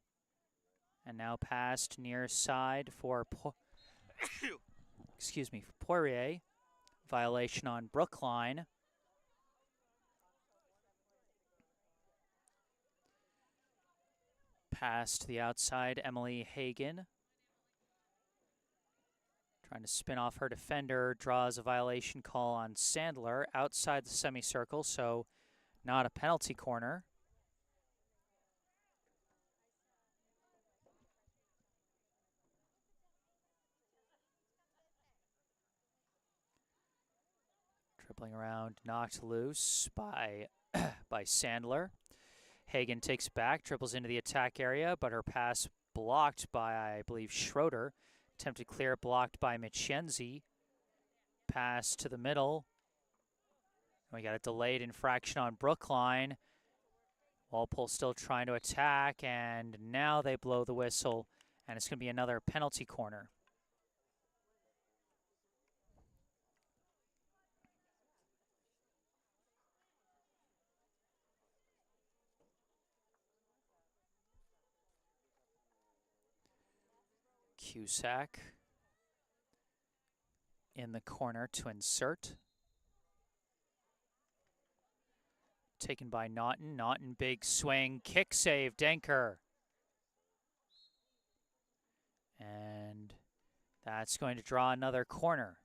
And now passed near side for Poirier. Violation on Brookline. Pass to the outside, Emily Hagen. Trying to spin off her defender, draws a violation call on Sandler outside the semicircle, so not a penalty corner. Dribbling around, knocked loose by by Sandler. Hagen takes back, dribbles into the attack area, but her pass blocked by, I believe, Schroeder. Attempted clear, blocked by Michenzi. Pass to the middle. We got a delayed infraction on Brookline. Walpole still trying to attack, and now they blow the whistle, and it's going to be another penalty corner. Cusack in the corner to insert. Taken by Naughton. Naughton, big swing, kick save, Denker. And that's going to draw another corner.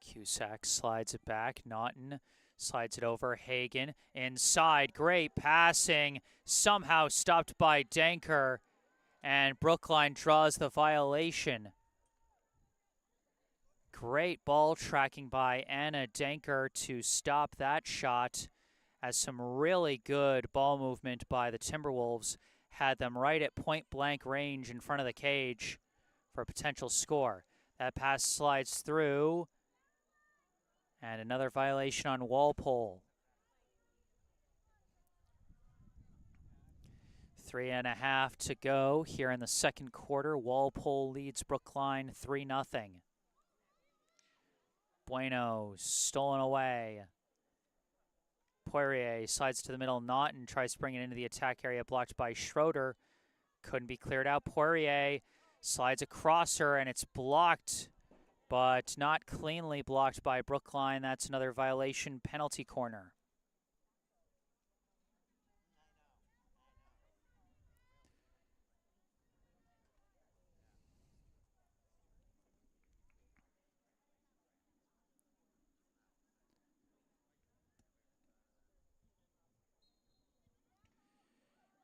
Cusack slides it back. Naughton slides it over. Hagen inside. Great passing. Somehow stopped by Denker. And Brookline draws the violation. Great ball tracking by Anna Denker to stop that shot, as some really good ball movement by the Timberwolves had them right at point-blank range in front of the cage for a potential score. That pass slides through. And another violation on Walpole. 3.5 to go here in the second quarter. Walpole leads Brookline 3-0. Bueno stolen away. Poirier slides to the middle. Naughton tries to bring it into the attack area, blocked by Schroeder. Couldn't be cleared out. Poirier slides across her, and it's blocked, but not cleanly blocked by Brookline. That's another violation, penalty corner.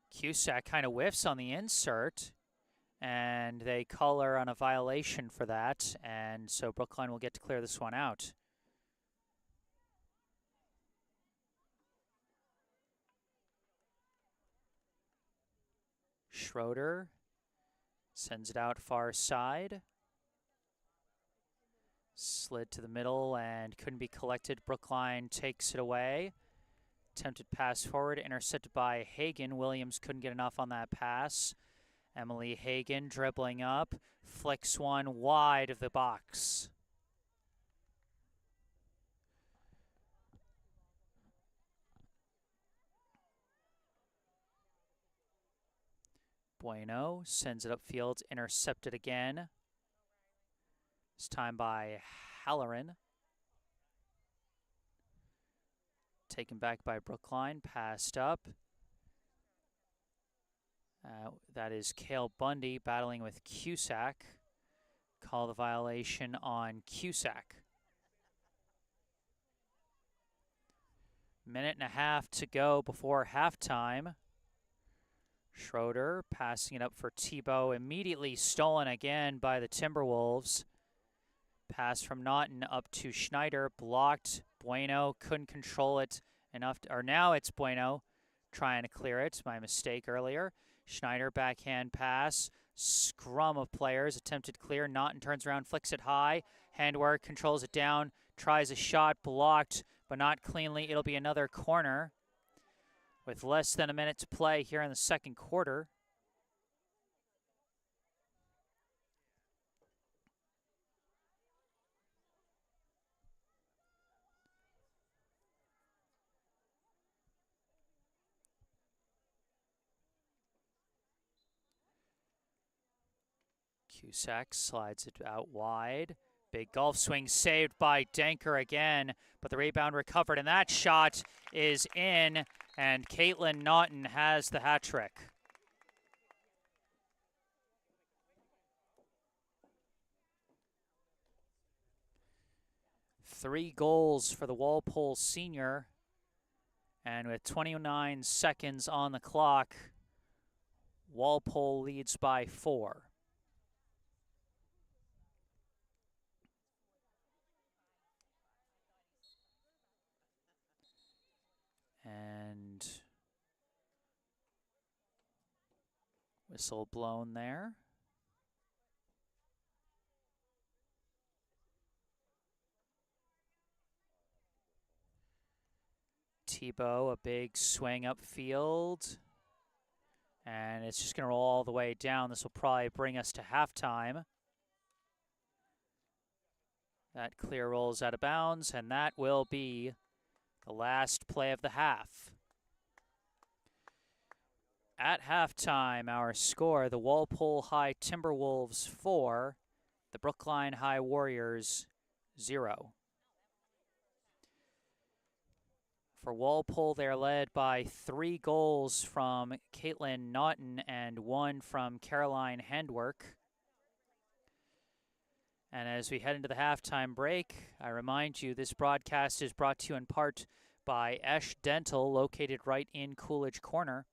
Cusack kind of whiffs on the insert, and they call her on a violation for that, and so Brookline will get to clear this one out. Schroeder sends it out far side. Slid to the middle and couldn't be collected. Brookline takes it away. Attempted pass forward, intercepted by Hagen. Williams couldn't get enough on that pass. Emily Hagen dribbling up, flicks one wide of the box. Bueno sends it upfield, intercepted again. This time by Halloran. Taken back by Brookline, passed up. That is Cale Bundy battling with Cusack. Call the violation on Cusack. 1.5 to go before halftime. Schroeder passing it up for Tebow. Immediately stolen again by the Timberwolves. Pass from Naughton up to Schneider. Blocked. Bueno couldn't control it enough. Or now it's Bueno trying to clear it. My mistake earlier. Schneider backhand pass. Scrum of players. Attempted clear. Naughton turns around, flicks it high. Handwork, controls it down. Tries a shot. Blocked, but not cleanly. It'll be another corner with less than a minute to play here in the second quarter. Cusack slides it out wide. Big golf swing saved by Denker again, but the rebound recovered, and that shot is in, and Caitlin Naughton has the hat trick. Three goals for the Walpole senior, and with 29 seconds on the clock, Walpole leads by 4. And whistle blown there. Tebow, a big swing upfield. And it's just going to roll all the way down. This will probably bring us to halftime. That clear rolls out of bounds, and that will be the last play of the half. At halftime, our score, the Walpole High Timberwolves 4, the Brookline High Warriors 0. For Walpole, they're led by 3 goals from Caitlin Naughton and 1 from Caroline Handwork. And as we head into the halftime break, I remind you this broadcast is brought to you in part by Esch Dental, located right in Coolidge Corner.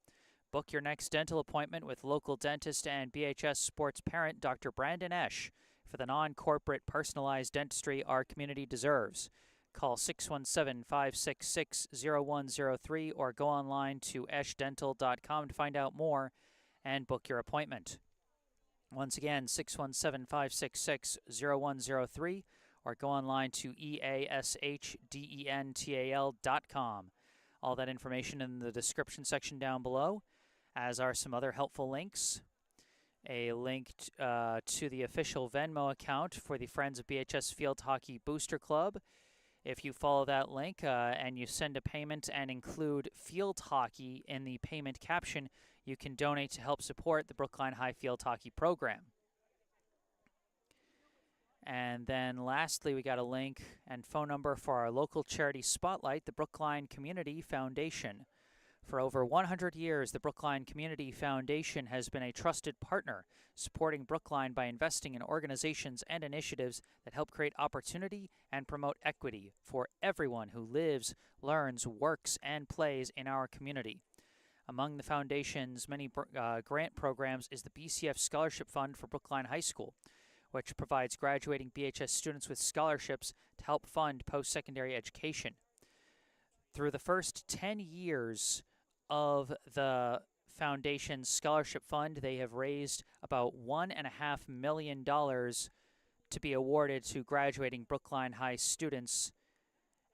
Book your next dental appointment with local dentist and BHS sports parent Dr. Brandon Esch for the non-corporate personalized dentistry our community deserves. Call 617-566-0103 or go online to eschdental.com to find out more and book your appointment. Once again, 617-566-0103 or go online to eashdental.com. All that information in the description section down below, as are some other helpful links. A link to the official Venmo account for the Friends of BHS Field Hockey Booster Club. If you follow that link and you send a payment and include field hockey in the payment caption, you can donate to help support the Brookline High Field Hockey program. And then lastly, we got a link and phone number for our local charity spotlight, the Brookline Community Foundation. For over 100 years, the Brookline Community Foundation has been a trusted partner, supporting Brookline by investing in organizations and initiatives that help create opportunity and promote equity for everyone who lives, learns, works, and plays in our community. Among the foundation's many grant programs is the BCF Scholarship Fund for Brookline High School, which provides graduating BHS students with scholarships to help fund post-secondary education. Through the first 10 years of the Foundation's scholarship fund, they have raised about $1.5 million to be awarded to graduating Brookline High students.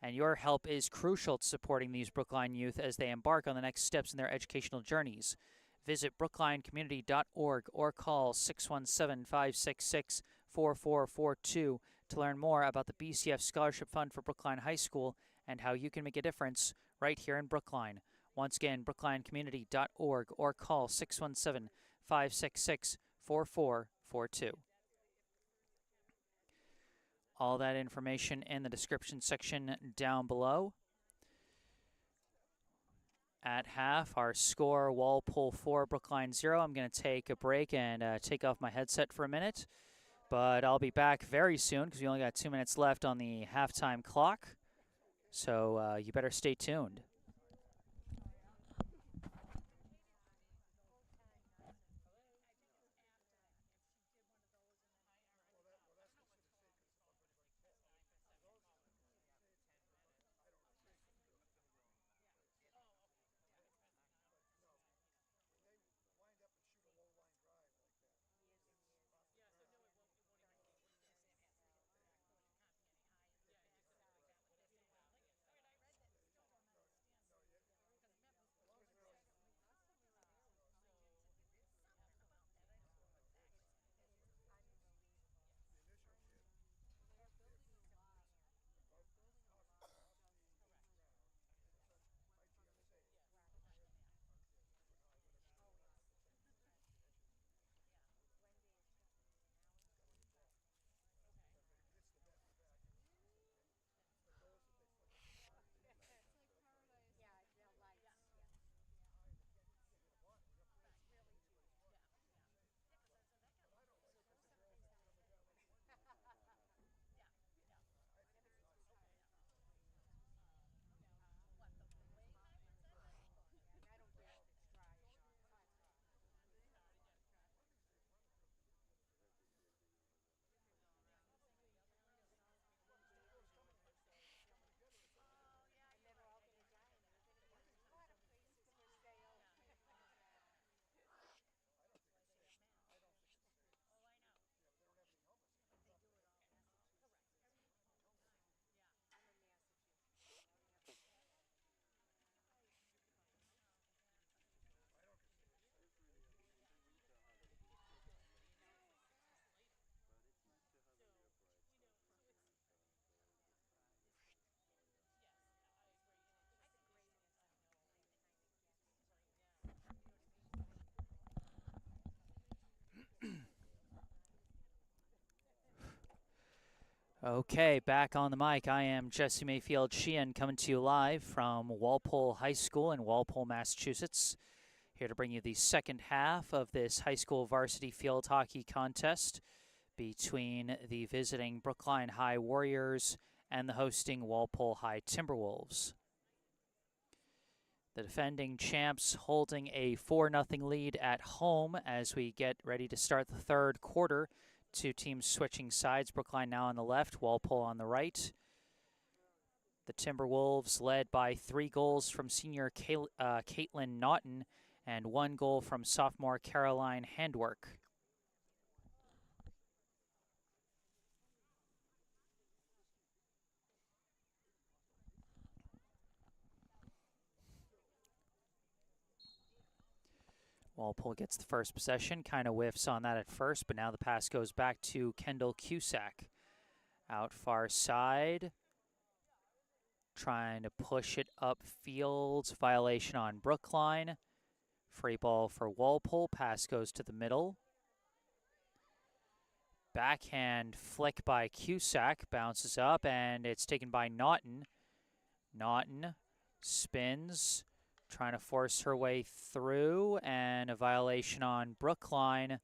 And your help is crucial to supporting these Brookline youth as they embark on the next steps in their educational journeys. Visit brooklinecommunity.org or call 617-566-4442 to learn more about the BCF Scholarship Fund for Brookline High School and how you can make a difference right here in Brookline. Once again, brooklinecommunity.org or call 617-566-4442. All that information in the description section down below. At half, our score, Walpole 4, Brookline 0. I'm going to take a break and take off my headset for a minute. But I'll be back very soon because we only got 2 minutes left on the halftime clock. So you better stay tuned. Okay, back on the mic. I am Jesse Mayfield-Sheehan coming to you live from Walpole High School in Walpole, Massachusetts. Here to bring you the second half of this high school varsity field hockey contest between the visiting Brookline High Warriors and the hosting Walpole High Timberwolves. The defending champs holding a 4-0 lead at home as we get ready to start the third quarter. Two teams switching sides, Brookline now on the left, Walpole on the right. The Timberwolves led by 3 goals from senior Caitlin Naughton and 1 goal from sophomore Caroline Handwork. Walpole gets the first possession, kind of whiffs on that at first, but now the pass goes back to Kendall Cusack. Out far side, trying to push it upfield, violation on Brookline. Free ball for Walpole, pass goes to the middle. Backhand flick by Cusack, bounces up, and it's taken by Naughton. Naughton spins, trying to force her way through, and a violation on Brookline,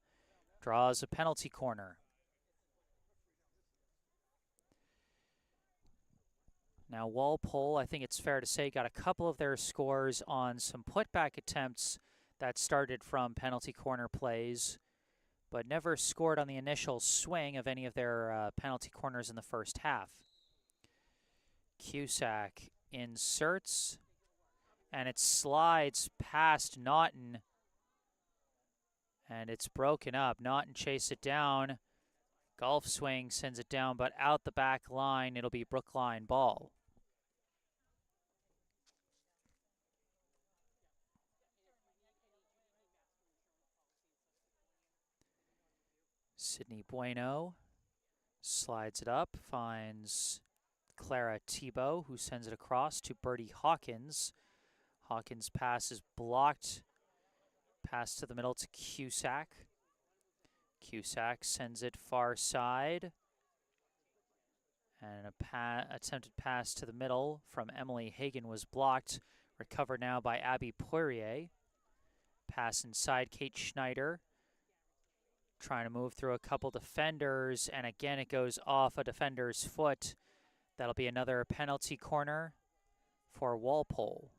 draws a penalty corner. Now Walpole, I think it's fair to say, got a couple of their scores on some putback attempts that started from penalty corner plays, but never scored on the initial swing of any of their penalty corners in the first half. Cusack inserts, and it slides past Naughton, and it's broken up. Naughton chased it down. Golf swing sends it down, but out the back line, it'll be Brookline ball. Sydney Bueno slides it up, finds Clara Tebow, who sends it across to Bertie Hawkins. Hawkins' pass is blocked. Pass to the middle to Cusack. Cusack sends it far side. And an attempted pass to the middle from Emily Hagan was blocked. Recovered now by Abby Poirier. Pass inside Kate Schneider. Trying to move through a couple defenders, and again it goes off a defender's foot. That'll be another penalty corner for Walpole.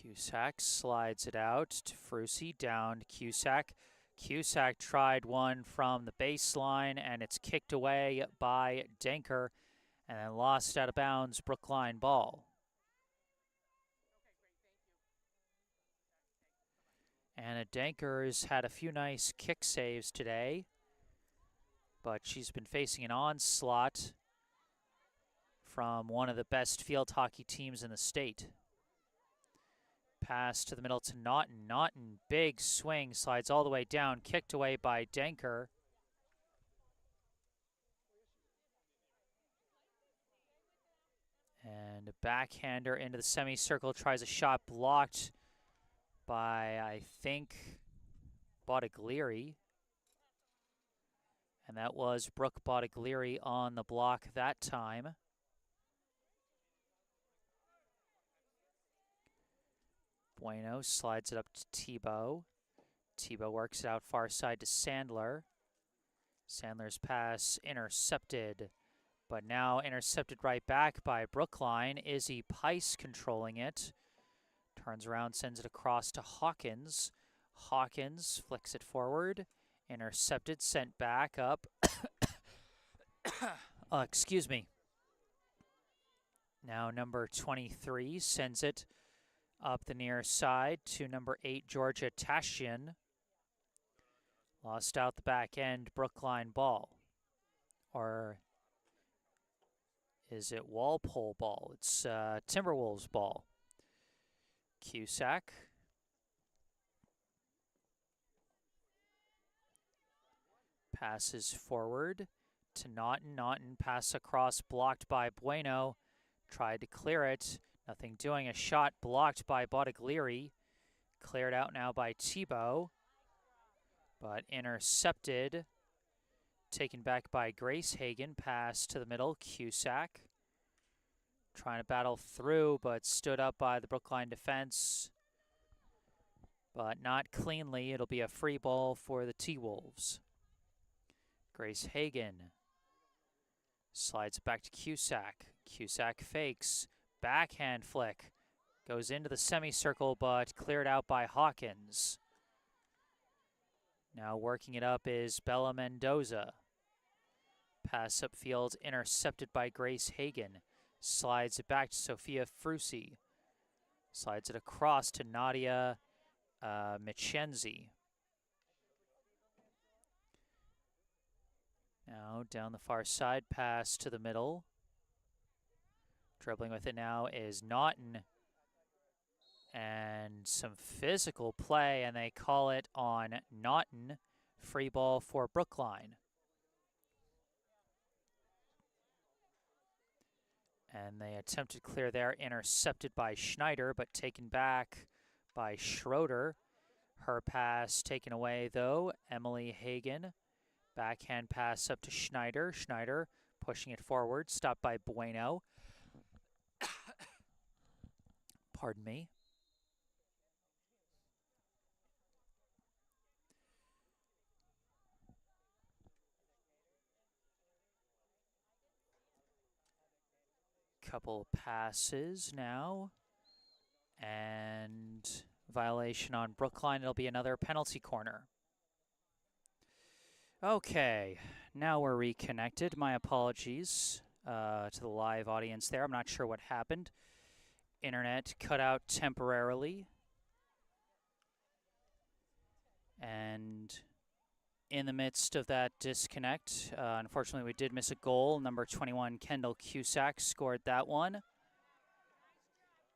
Cusack slides it out to Frucy, down to Cusack. Cusack tried one from the baseline, and it's kicked away by Denker, and then lost out of bounds, Brookline ball. Anna Denker's had a few nice kick saves today, but she's been facing an onslaught from one of the best field hockey teams in the state. Pass to the middle to Naughton. Naughton, big swing, slides all the way down, kicked away by Denker. And a backhander into the semicircle, tries a shot blocked by, I think, Bottiglieri. And that was Brooke Bottiglieri on the block that time. Bueno slides it up to Tebow. Tebow works it out far side to Sandler. Sandler's pass intercepted, but now intercepted right back by Brookline. Izzy Pice controlling it. Turns around, sends it across to Hawkins. Hawkins flicks it forward. Intercepted, sent back up. Excuse me. Now number 23 sends it up the near side to number 8, Georgia Tashian. Lost out the back end, Brookline ball. Or is it Walpole ball? It's Timberwolves ball. Cusack Passes forward to Naughton. Naughton pass across, blocked by Bueno. Tried to clear it. Nothing doing. A shot blocked by Bottiglieri. Cleared out now by Thibault. But intercepted. Taken back by Grace Hagen. Pass to the middle. Cusack. Trying to battle through, but stood up by the Brookline defense. But not cleanly. It'll be a free ball for the T-Wolves. Grace Hagen slides back to Cusack. Cusack fakes. Backhand flick. Goes into the semicircle, but cleared out by Hawkins. Now working it up is Bella Mendoza. Pass upfield intercepted by Grace Hagen. Slides it back to Sophia Frusi. Slides it across to Nadia Michenzi. Now down the far side, pass to the middle. Dribbling with it now is Naughton. And some physical play, and they call it on Naughton. Free ball for Brookline. And they attempted clear there, intercepted by Schneider, but taken back by Schroeder. Her pass taken away, though. Emily Hagen. Backhand pass up to Schneider. Schneider pushing it forward, stopped by Bueno. Pardon me. Couple passes now. And violation on Brookline. It'll be another penalty corner. Okay, now we're reconnected. My apologies to the live audience there. I'm not sure what happened. Internet cut out temporarily. And in the midst of that disconnect, unfortunately we did miss a goal. Number 21, Kendall Cusack, scored that one.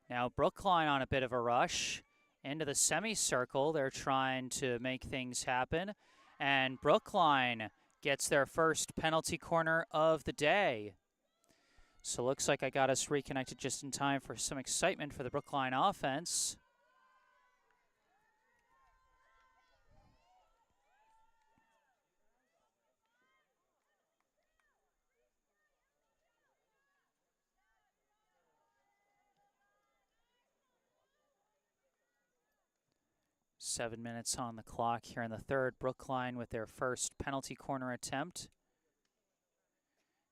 Now Brookline on a bit of a rush into the semicircle. They're trying to make things happen. And Brookline gets their first penalty corner of the day. So looks like I got us reconnected just in time for some excitement for the Brookline offense. Seven minutes on the clock here in the third. Brookline with their first penalty corner attempt.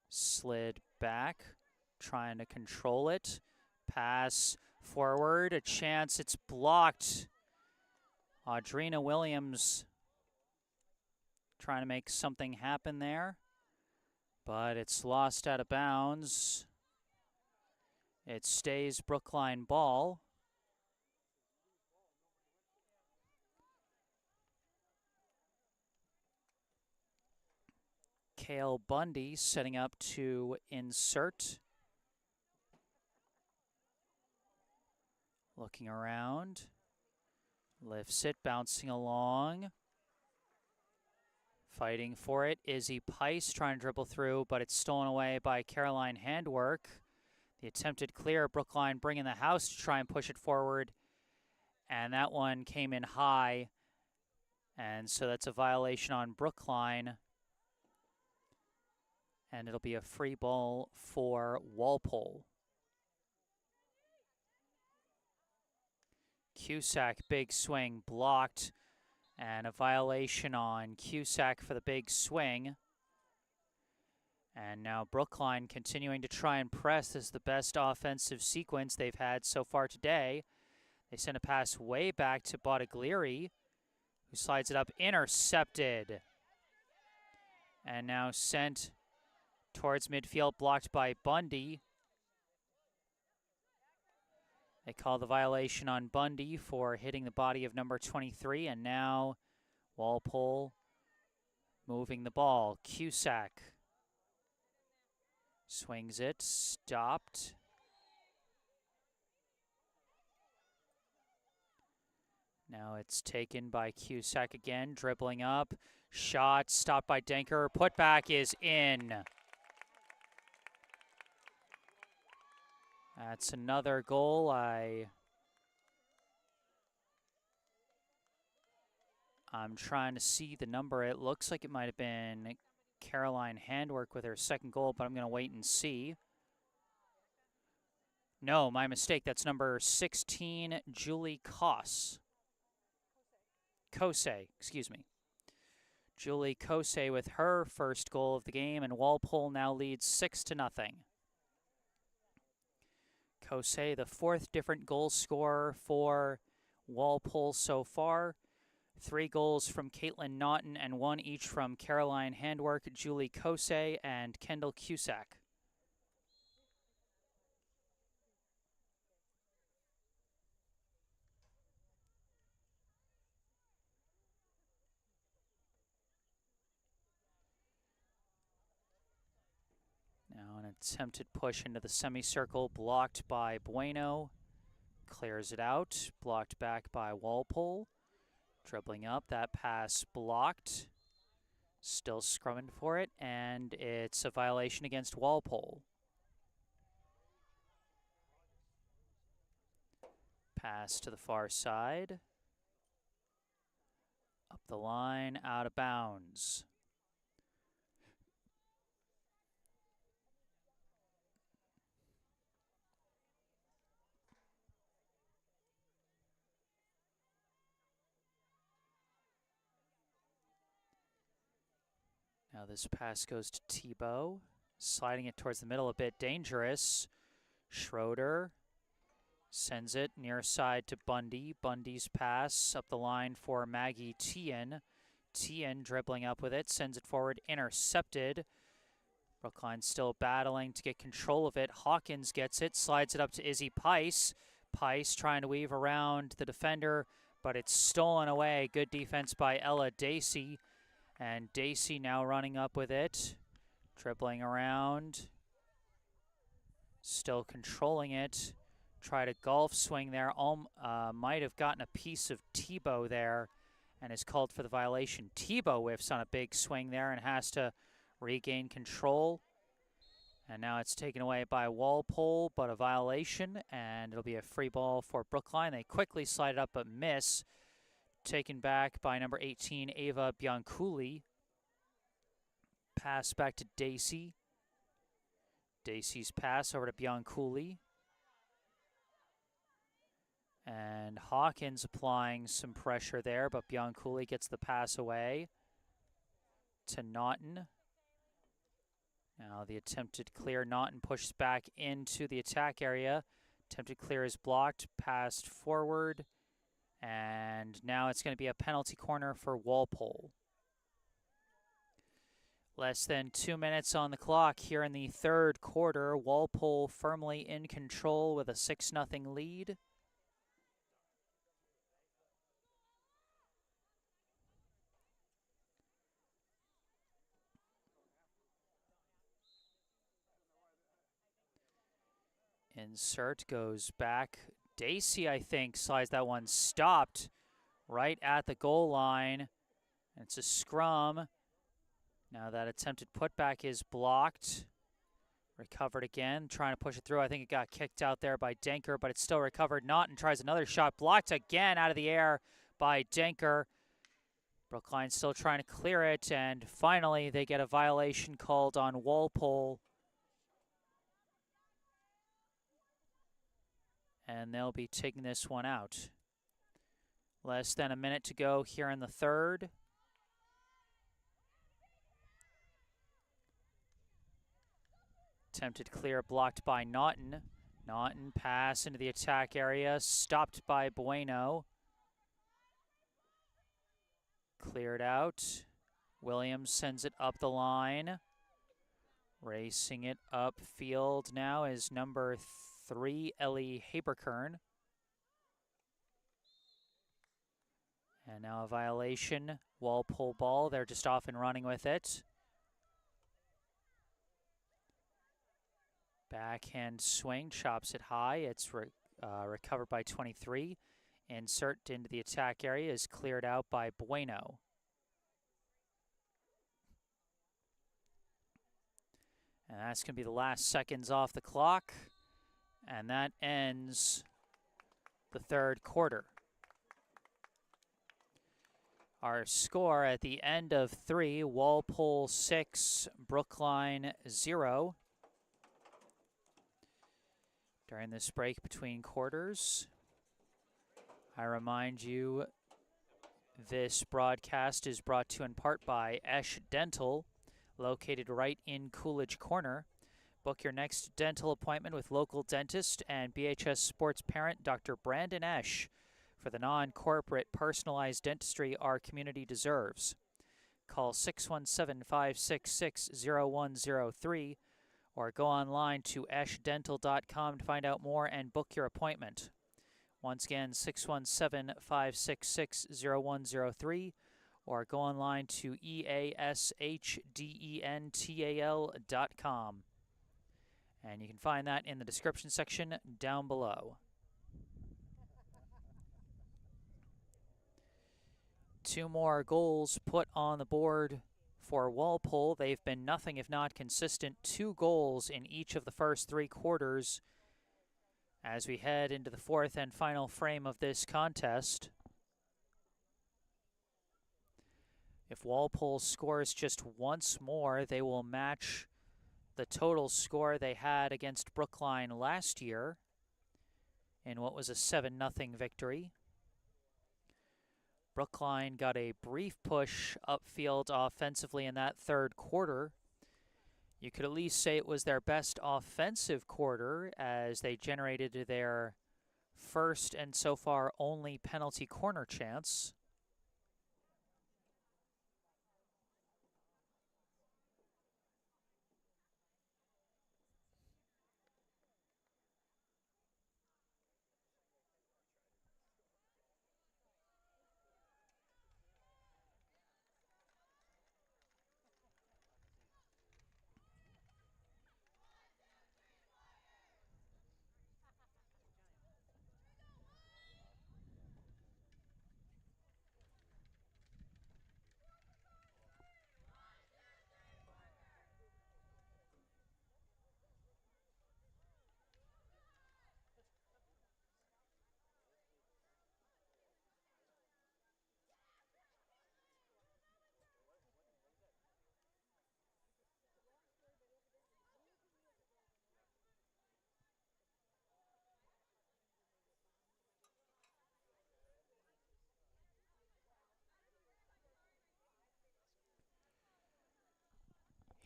Slid back, trying to control it. Pass forward, a chance, it's blocked. Audrina Williams trying to make something happen there, but it's lost out of bounds. It stays Brookline ball. Kale Bundy setting up to insert. Looking around. Lifts it, bouncing along. Fighting for it. Izzy Pice trying to dribble through, but it's stolen away by Caroline Handwork. The attempted clear, Brookline bringing the house to try and push it forward. And that one came in high. And so that's a violation on Brookline. And it'll be a free ball for Walpole. Cusack, big swing, blocked. And a violation on Cusack for the big swing. And now Brookline continuing to try and press. This is the best offensive sequence they've had so far today. They send a pass way back to Bottiglieri, who slides it up, intercepted. And now sent towards midfield, blocked by Bundy. They call the violation on Bundy for hitting the body of number 23, and now Walpole moving the ball. Cusack swings it, stopped. Now it's taken by Cusack again, dribbling up. Shot stopped by Denker. Putback is in. That's another goal. I'm trying to see the number. It looks like it might have been Caroline Handwork with her second goal, but I'm going to wait and see. No, my mistake. That's number 16, Julie Kose, excuse me. Julie Kose with her first goal of the game, and Walpole now leads 6-0. Kose, the fourth different goal scorer for Walpole so far. 3 goals from Caitlin Naughton and 1 each from Caroline Handwork, Julie Kose, and Kendall Cusack. Now an attempted push into the semicircle, blocked by Bueno. Clears it out, blocked back by Walpole. Dribbling up, that pass blocked. Still scrumming for it, and it's a violation against Walpole. Pass to the far side. Up the line, out of bounds. Now this pass goes to Thibault, sliding it towards the middle a bit dangerous. Schroeder sends it near side to Bundy. Bundy's pass up the line for Maggie Tien. Tien dribbling up with it, sends it forward, intercepted. Brookline still battling to get control of it. Hawkins gets it, slides it up to Izzy Pice. Pice trying to weave around the defender, but it's stolen away. Good defense by Ella Dacey. And Dacey now running up with it, dribbling around, still controlling it. Tried a golf swing there, might have gotten a piece of Thibault there and is called for the violation. Thibault whiffs on a big swing there and has to regain control. And now it's taken away by Walpole, but a violation, and it'll be a free ball for Brookline. They quickly slide it up but miss. Taken back by number 18, Ava Bianculli. Pass back to Dacey. Dacey's pass over to Bianculli. And Hawkins applying some pressure there, but Bianculli gets the pass away to Naughton. Now the attempted clear, Naughton pushes back into the attack area. Attempted clear is blocked, passed forward. And now it's going to be a penalty corner for Walpole. Less than 2 minutes on the clock here in the third quarter. Walpole firmly in control with a 6-0 lead. Insert goes back. Dacey, I think, slides that one, stopped right at the goal line. It's a scrum. Now that attempted putback is blocked. Recovered again, trying to push it through. I think it got kicked out there by Denker, but it's still recovered. Naughton tries another shot, blocked again out of the air by Denker. Brookline still trying to clear it, and finally they get a violation called on Walpole. And they'll be taking this one out. Less than a minute to go here in the third. Attempted clear, blocked by Naughton. Naughton pass into the attack area, stopped by Bueno. Cleared out. Williams sends it up the line. Racing it upfield now is number 3, Ellie Haberkern. And now a violation. Walpole ball. They're just off and running with it. Backhand swing, chops it high. It's recovered by 23. Insert into the attack area is cleared out by Bueno. And that's going to be the last seconds off the clock. And that ends the third quarter. Our score at the end of 3, Walpole 6, Brookline 0. During this break between quarters, I remind you this broadcast is brought to you in part by Esch Dental, located right in Coolidge Corner. Book your next dental appointment with local dentist and BHS sports parent Dr. Brandon Esch for the non-corporate personalized dentistry our community deserves. Call 617-566-0103 or go online to eschdental.com to find out more and book your appointment. Once again, 617-566-0103 or go online to eashdental.com. And you can find that in the description section down below. 2 more goals put on the board for Walpole. They've been nothing if not consistent. 2 goals in each of the first 3 quarters as we head into the 4th and final frame of this contest. If Walpole scores just once more, they will match the total score they had against Brookline last year in what was a 7-0 victory. Brookline got a brief push upfield offensively in that third quarter. You could at least say it was their best offensive quarter as they generated their first and so far only penalty corner chance.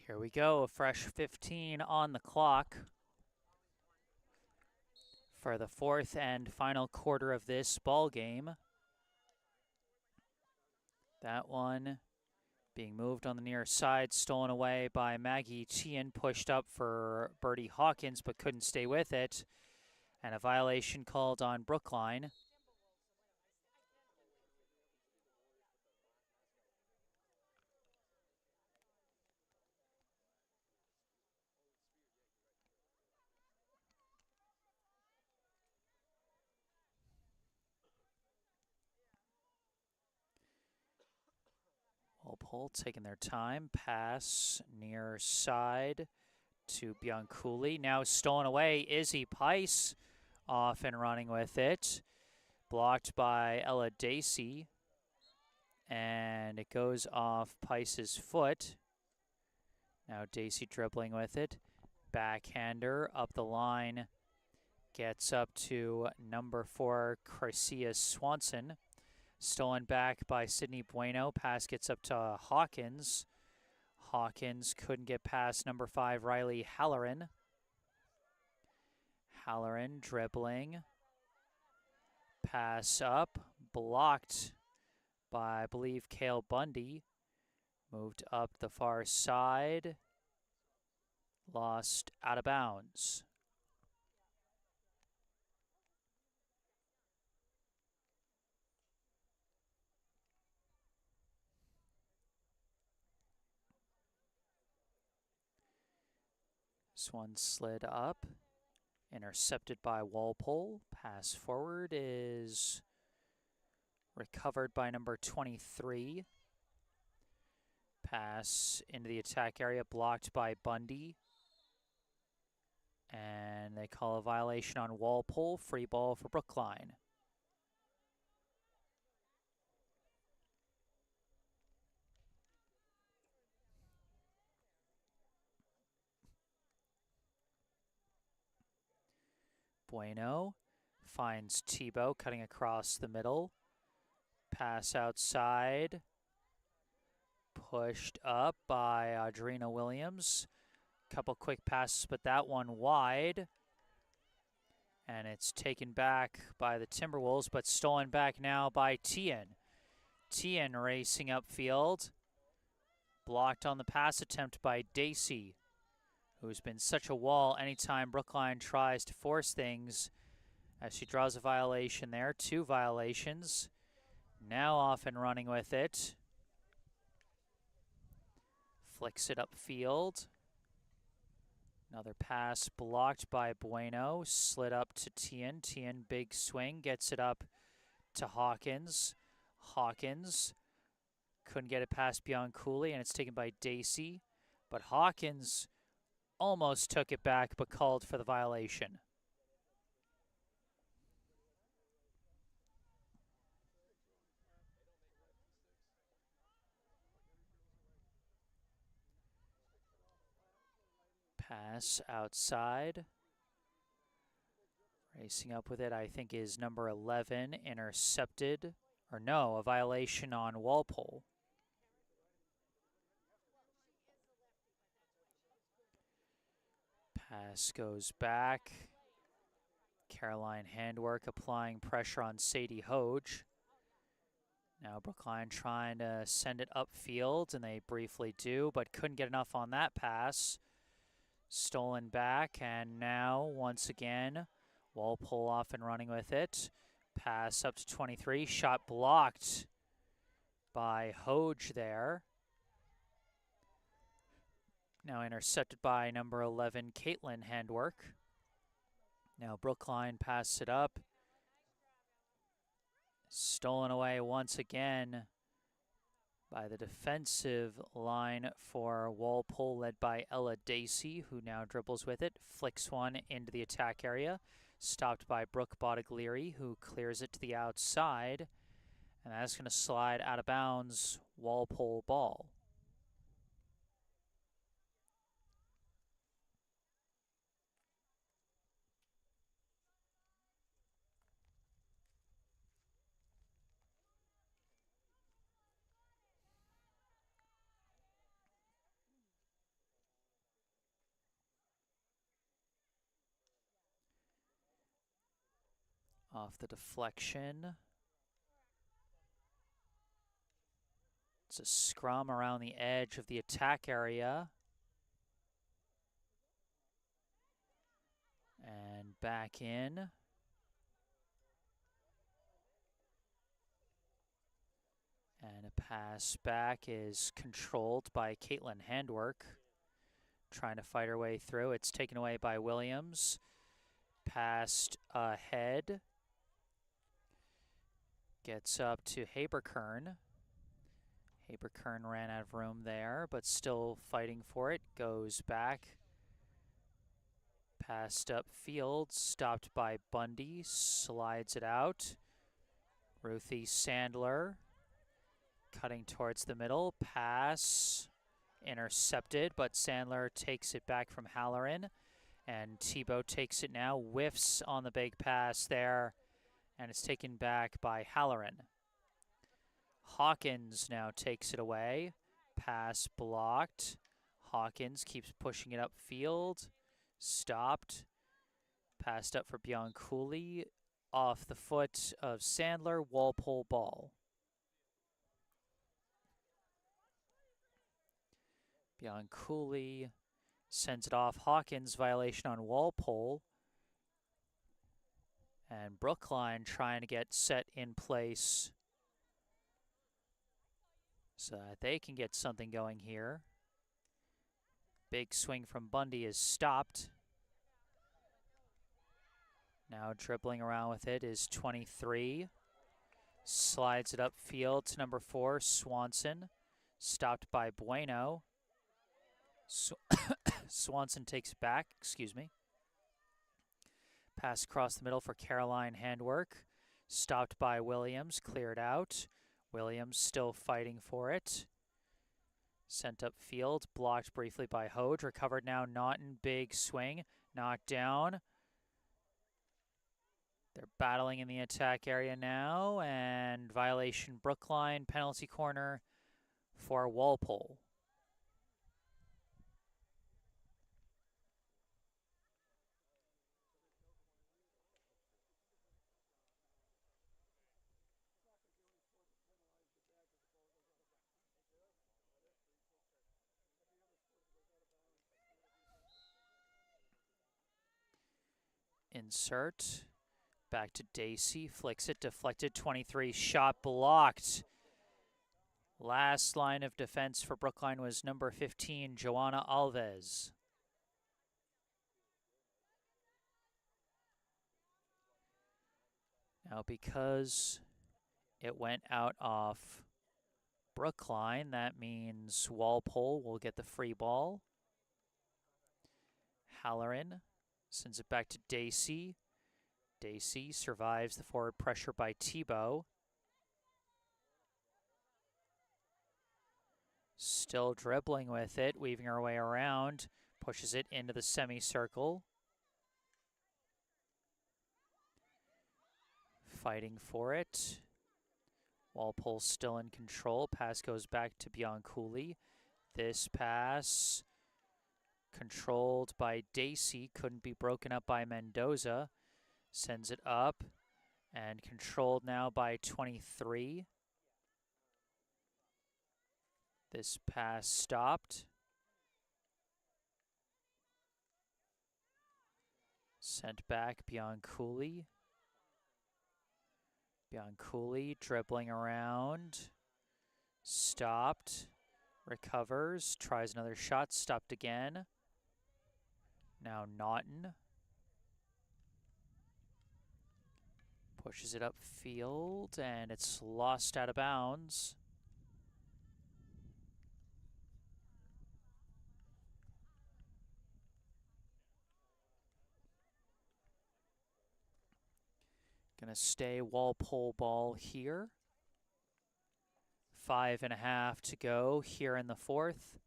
Here we go, a fresh 15 on the clock for the 4th and final quarter of this ball game. That one being moved on the near side, stolen away by Mayfield-Sheehan, pushed up for Bertie Hawkins but couldn't stay with it. And a violation called on Brookline. Walpole taking their time. Pass near side to Bianculli. Now stolen away. Izzy Pice off and running with it. Blocked by Ella Dacey. And it goes off Pice's foot. Now Dacey dribbling with it. Backhander up the line. Gets up to number 4, Crescia Swanson. Stolen back by Sydney Bueno. Pass gets up to Hawkins. Hawkins couldn't get past number 5, Riley Halloran. Halloran dribbling. Pass up. Blocked by, I believe, Cale Bundy. Moved up the far side. Lost out of bounds. This one slid up, intercepted by Walpole. Pass forward is Recovered by number 23. Pass into the attack area, blocked by Bundy. And they call a violation on Walpole. Free ball for Brookline. Bueno finds Tebow cutting across the middle. Pass outside. Pushed up by Audrina Williams. Couple quick passes, but that one wide. And it's taken back by the Timberwolves, but stolen back now by Tien. Tien racing upfield. Blocked on the pass attempt by Dacey, who's been such a wall anytime Brookline tries to force things, as she draws a violation there. 2 violations. Now off and running with it. Flicks it upfield. Another pass blocked by Bueno. Slid up to Tien. Tien, big swing. Gets it up to Hawkins. Hawkins couldn't get it past Bianculli, and it's taken by Dacey. But Hawkins almost took it back, but called for the violation. Pass outside. Racing up with it, I think, is number 11, intercepted. Or no, a violation on Walpole. Pass goes back. Caroline handwork applying pressure on Sadie Hoge. Now Brookline trying to send it upfield, and they briefly do, but couldn't get enough on that pass. Stolen back, and now, once again, Walpole off and running with it. Pass up to 23. Shot blocked by Hoge there. Now intercepted by number 11, Caitlin handwork. Now Brookline passes it up. Stolen away once again by the defensive line for Walpole, led by Ella Dacey, who now dribbles with it. Flicks one into the attack area. Stopped by Brooke Bottiglieri, who clears it to the outside. And that's going to slide out of bounds. Walpole ball. Off the deflection. It's a scrum around the edge of the attack area. And back in. And a pass back is controlled by Caitlin handwork. Trying to fight her way through. It's taken away by Williams. Passed ahead. Gets up to Haberkern. Haberkern ran out of room there, but still fighting for it. Goes back. Passed upfield. Stopped by Bundy. Slides it out. Ruthie Sandler. Cutting towards the middle. Pass. Intercepted, but Sandler takes it back from Halloran. And Tebow takes it now. Whiffs on the big pass there. And it's taken back by Halloran. Hawkins now takes it away. Pass blocked. Hawkins keeps pushing it upfield. Stopped. Passed up for Bianculli. Off the foot of Sandler. Walpole ball. Bianculli sends it off. Hawkins violation on Walpole. And Brookline trying to get set in place so that they can get something going here. Big swing from Bundy is stopped. Now dribbling around with it is 23. Slides it upfield to number 4, Swanson. Stopped by Bueno. Swanson takes it back, excuse me. Pass across the middle for Caroline handwork. Stopped by Williams, cleared out. Williams still fighting for it. Sent upfield, blocked briefly by Hoge. Recovered now, Naughton, big swing. Knocked down. They're battling in the attack area now, and violation Brookline, penalty corner for Walpole. Insert. Back to Dacey. Flicks it. Deflected. 23. Shot blocked. Last line of defense for Brookline was number 15, Joanna Alves. Now, because it went out off Brookline, that means Walpole will get the free ball. Halloran sends it back to Dacey. Dacey survives the forward pressure by Thibault. Still dribbling with it, weaving her way around. Pushes it into the semicircle. Fighting for it. Walpole still in control. Pass goes back to Bianculli. This pass controlled by Dacey. Couldn't be broken up by Mendoza. Sends it up. And controlled now by 23. This pass stopped. Sent back Bianculli. Bianculli dribbling around. Stopped. Recovers. Tries another shot. Stopped again. Now Naughton. Pushes it upfield, and it's lost out of bounds. Gonna stay Walpole ball here. 5.5 to go here in the fourth.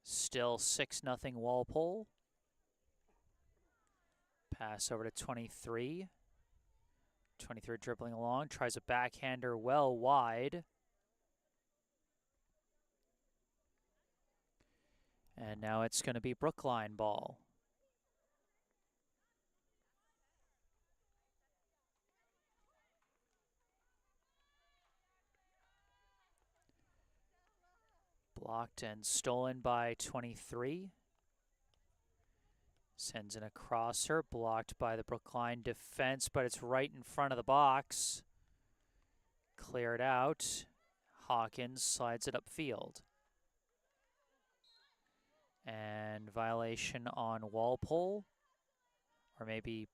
Still 6-0 Walpole. Pass over to 23. 23 dribbling along, tries a backhander well wide. And now it's going to be Brookline ball. Blocked and stolen by 23. Sends in a crosser, blocked by the Brookline defense, but it's right in front of the box. Cleared out. Hawkins slides it upfield. And violation on Walpole. Or maybe,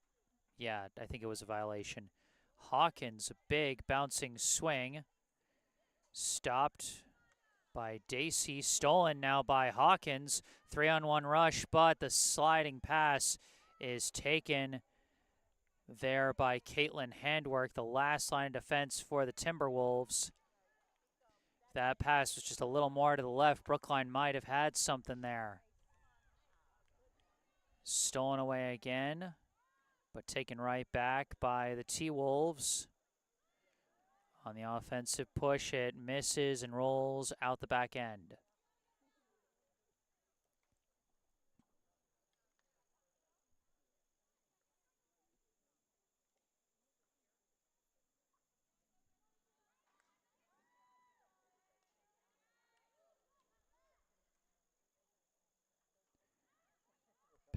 yeah, I think it was a violation. Hawkins, a big bouncing swing. Stopped by Dacey, stolen now by Hawkins. 3-on-1 rush, but the sliding pass is taken there by Caitlin Handwork, the last line of defense for the Timberwolves. If that pass was just a little more to the left, Brookline might have had something there. Stolen away again, but taken right back by the T-Wolves. On the offensive push, it misses and rolls out the back end.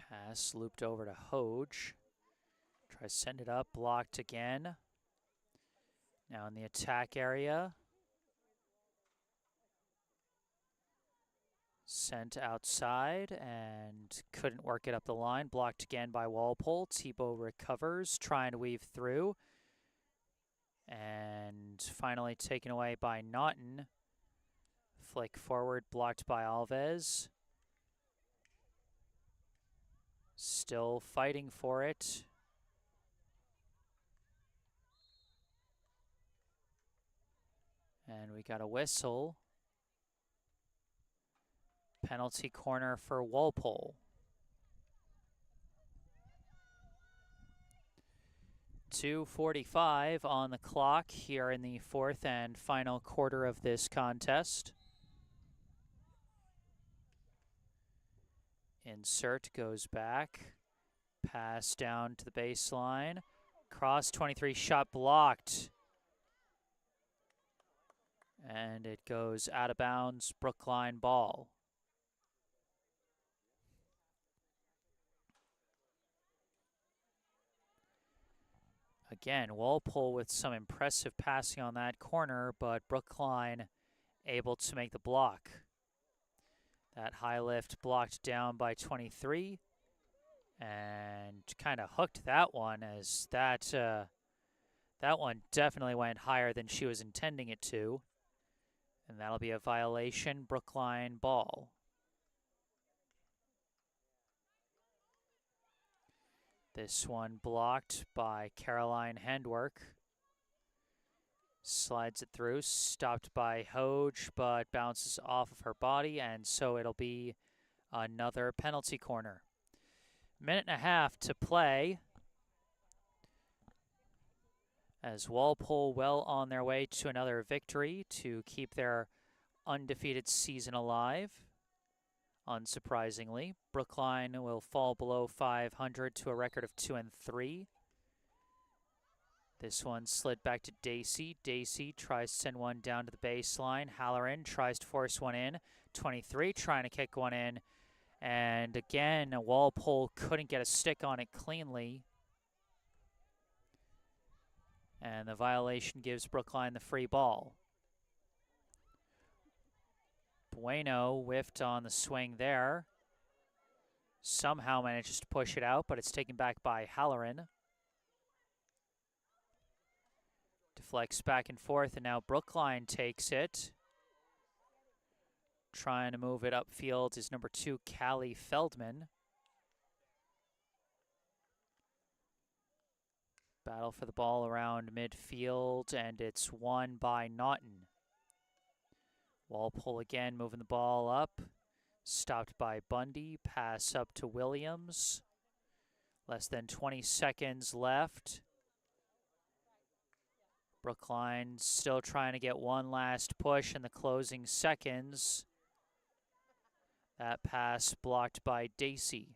Pass looped over to Hoge. Tries to send it up, blocked again. Now in the attack area. Sent outside and couldn't work it up the line. Blocked again by Walpole. Thibault recovers, trying to weave through. And finally taken away by Naughton. Flick forward, blocked by Alves. Still fighting for it. And we got a whistle. Penalty corner for Walpole. 2:45 on the clock here in the fourth and final quarter of this contest. Insert goes back. Pass down to the baseline. Cross 23, shot blocked. And it goes out of bounds, Brookline ball. Again, Walpole with some impressive passing on that corner, but Brookline able to make the block. That high lift blocked down by 23 and kind of hooked that one, as that one definitely went higher than she was intending it to. And that'll be a violation, Brookline ball. This one blocked by Caroline Handwork. Slides it through, stopped by Hoge, but bounces off of her body, and so it'll be another penalty corner. Minute and a half to play, as Walpole well on their way to another victory to keep their undefeated season alive. Unsurprisingly, Brookline will fall below 500 to a record of 2-3. This one slid back to Dacey. Dacey tries to send one down to the baseline. Halloran tries to force one in. 23 trying to kick one in. And again, Walpole couldn't get a stick on it cleanly. And the violation gives Brookline the free ball. Bueno whiffed on the swing there. Somehow manages to push it out, but it's taken back by Halloran. Deflects back and forth, and now Brookline takes it. Trying to move it upfield is number 2, Callie Feldman. Battle for the ball around midfield, and it's won by Naughton. Walpole again moving the ball up. Stopped by Bundy. Pass up to Williams. Less than 20 seconds left. Brookline still trying to get one last push in the closing seconds. That pass blocked by Dacey.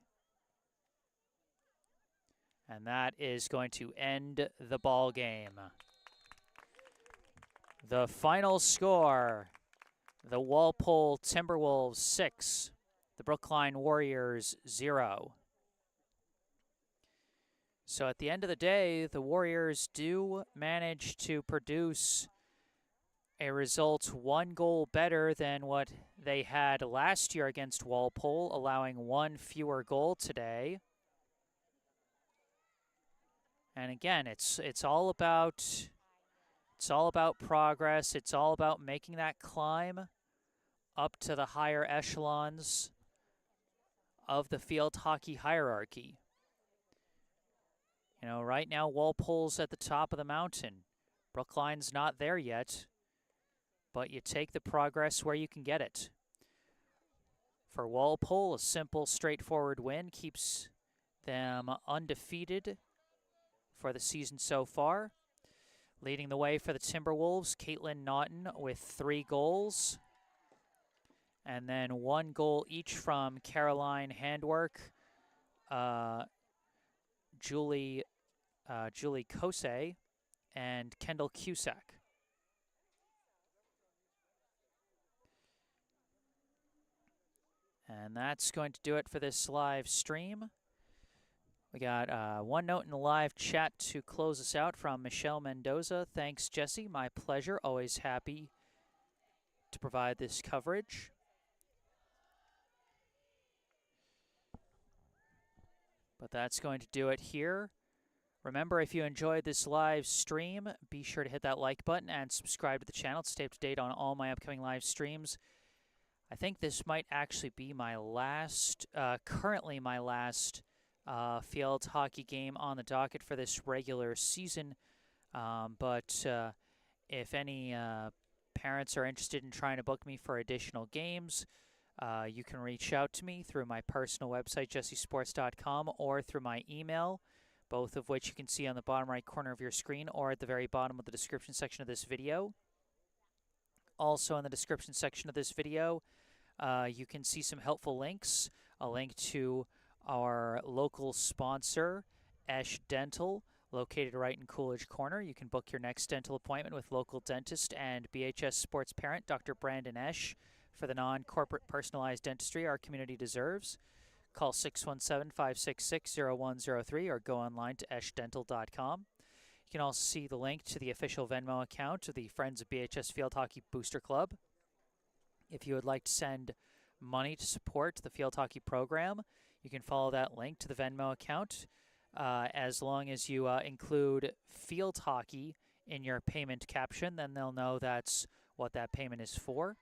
And that is going to end the ball game. The final score, the Walpole Timberwolves 6, the Brookline Warriors 0. So at the end of the day, the Warriors do manage to produce a result 1 goal better than what they had last year against Walpole, allowing 1 fewer goal today. And again, it's all about progress. It's all about making that climb up to the higher echelons of the field hockey hierarchy. You know, right now Walpole's at the top of the mountain. Brookline's not there yet, but you take the progress where you can get it. For Walpole, a simple, straightforward win keeps them undefeated for the season so far. Leading the way for the Timberwolves, Caitlin Naughton with 3 goals. And then 1 goal each from Caroline Handwork, Julie Kosei, and Kendall Cusack. And that's going to do it for this live stream. We got one note in the live chat to close us out from Michelle Mendoza. Thanks, Jesse. My pleasure. Always happy to provide this coverage. But that's going to do it here. Remember, if you enjoyed this live stream, be sure to hit that like button and subscribe to the channel to stay up to date on all my upcoming live streams. I think this might actually be my last, currently my last field hockey game on the docket for this regular season. But if any parents are interested in trying to book me for additional games, you can reach out to me through my personal website, jessesports.com, or through my email, both of which you can see on the bottom right corner of your screen or at the very bottom of the description section of this video. Also in the description section of this video, you can see some helpful links, a link to our local sponsor, Esh Dental, located right in Coolidge Corner. You can book your next dental appointment with local dentist and BHS sports parent, Dr. Brandon Esh, for the non-corporate personalized dentistry our community deserves. Call 617-566-0103 or go online to eshdental.com. You can also see the link to the official Venmo account of the Friends of BHS Field Hockey Booster Club. If you would like to send money to support the field hockey program, you can follow that link to the Venmo account as long as you include field hockey in your payment caption. Then they'll know that's what that payment is for.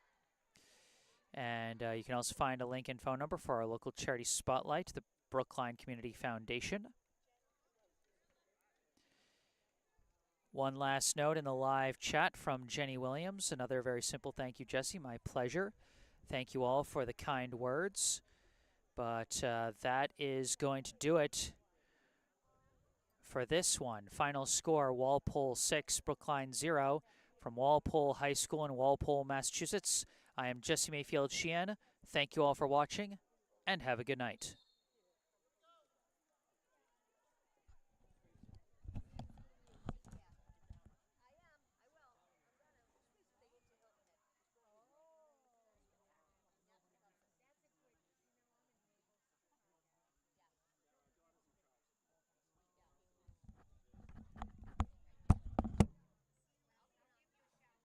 And you can also find a link and phone number for our local charity spotlight, the Brookline Community Foundation. One last note in the live chat from Jenny Williams. Another very simple thank you, Jesse. My pleasure. Thank you all for the kind words. But that is going to do it for this one. Final score, Walpole 6, Brookline 0 from Walpole High School in Walpole, Massachusetts. I am Jesse Mayfield-Sheehan. Thank you all for watching, and have a good night.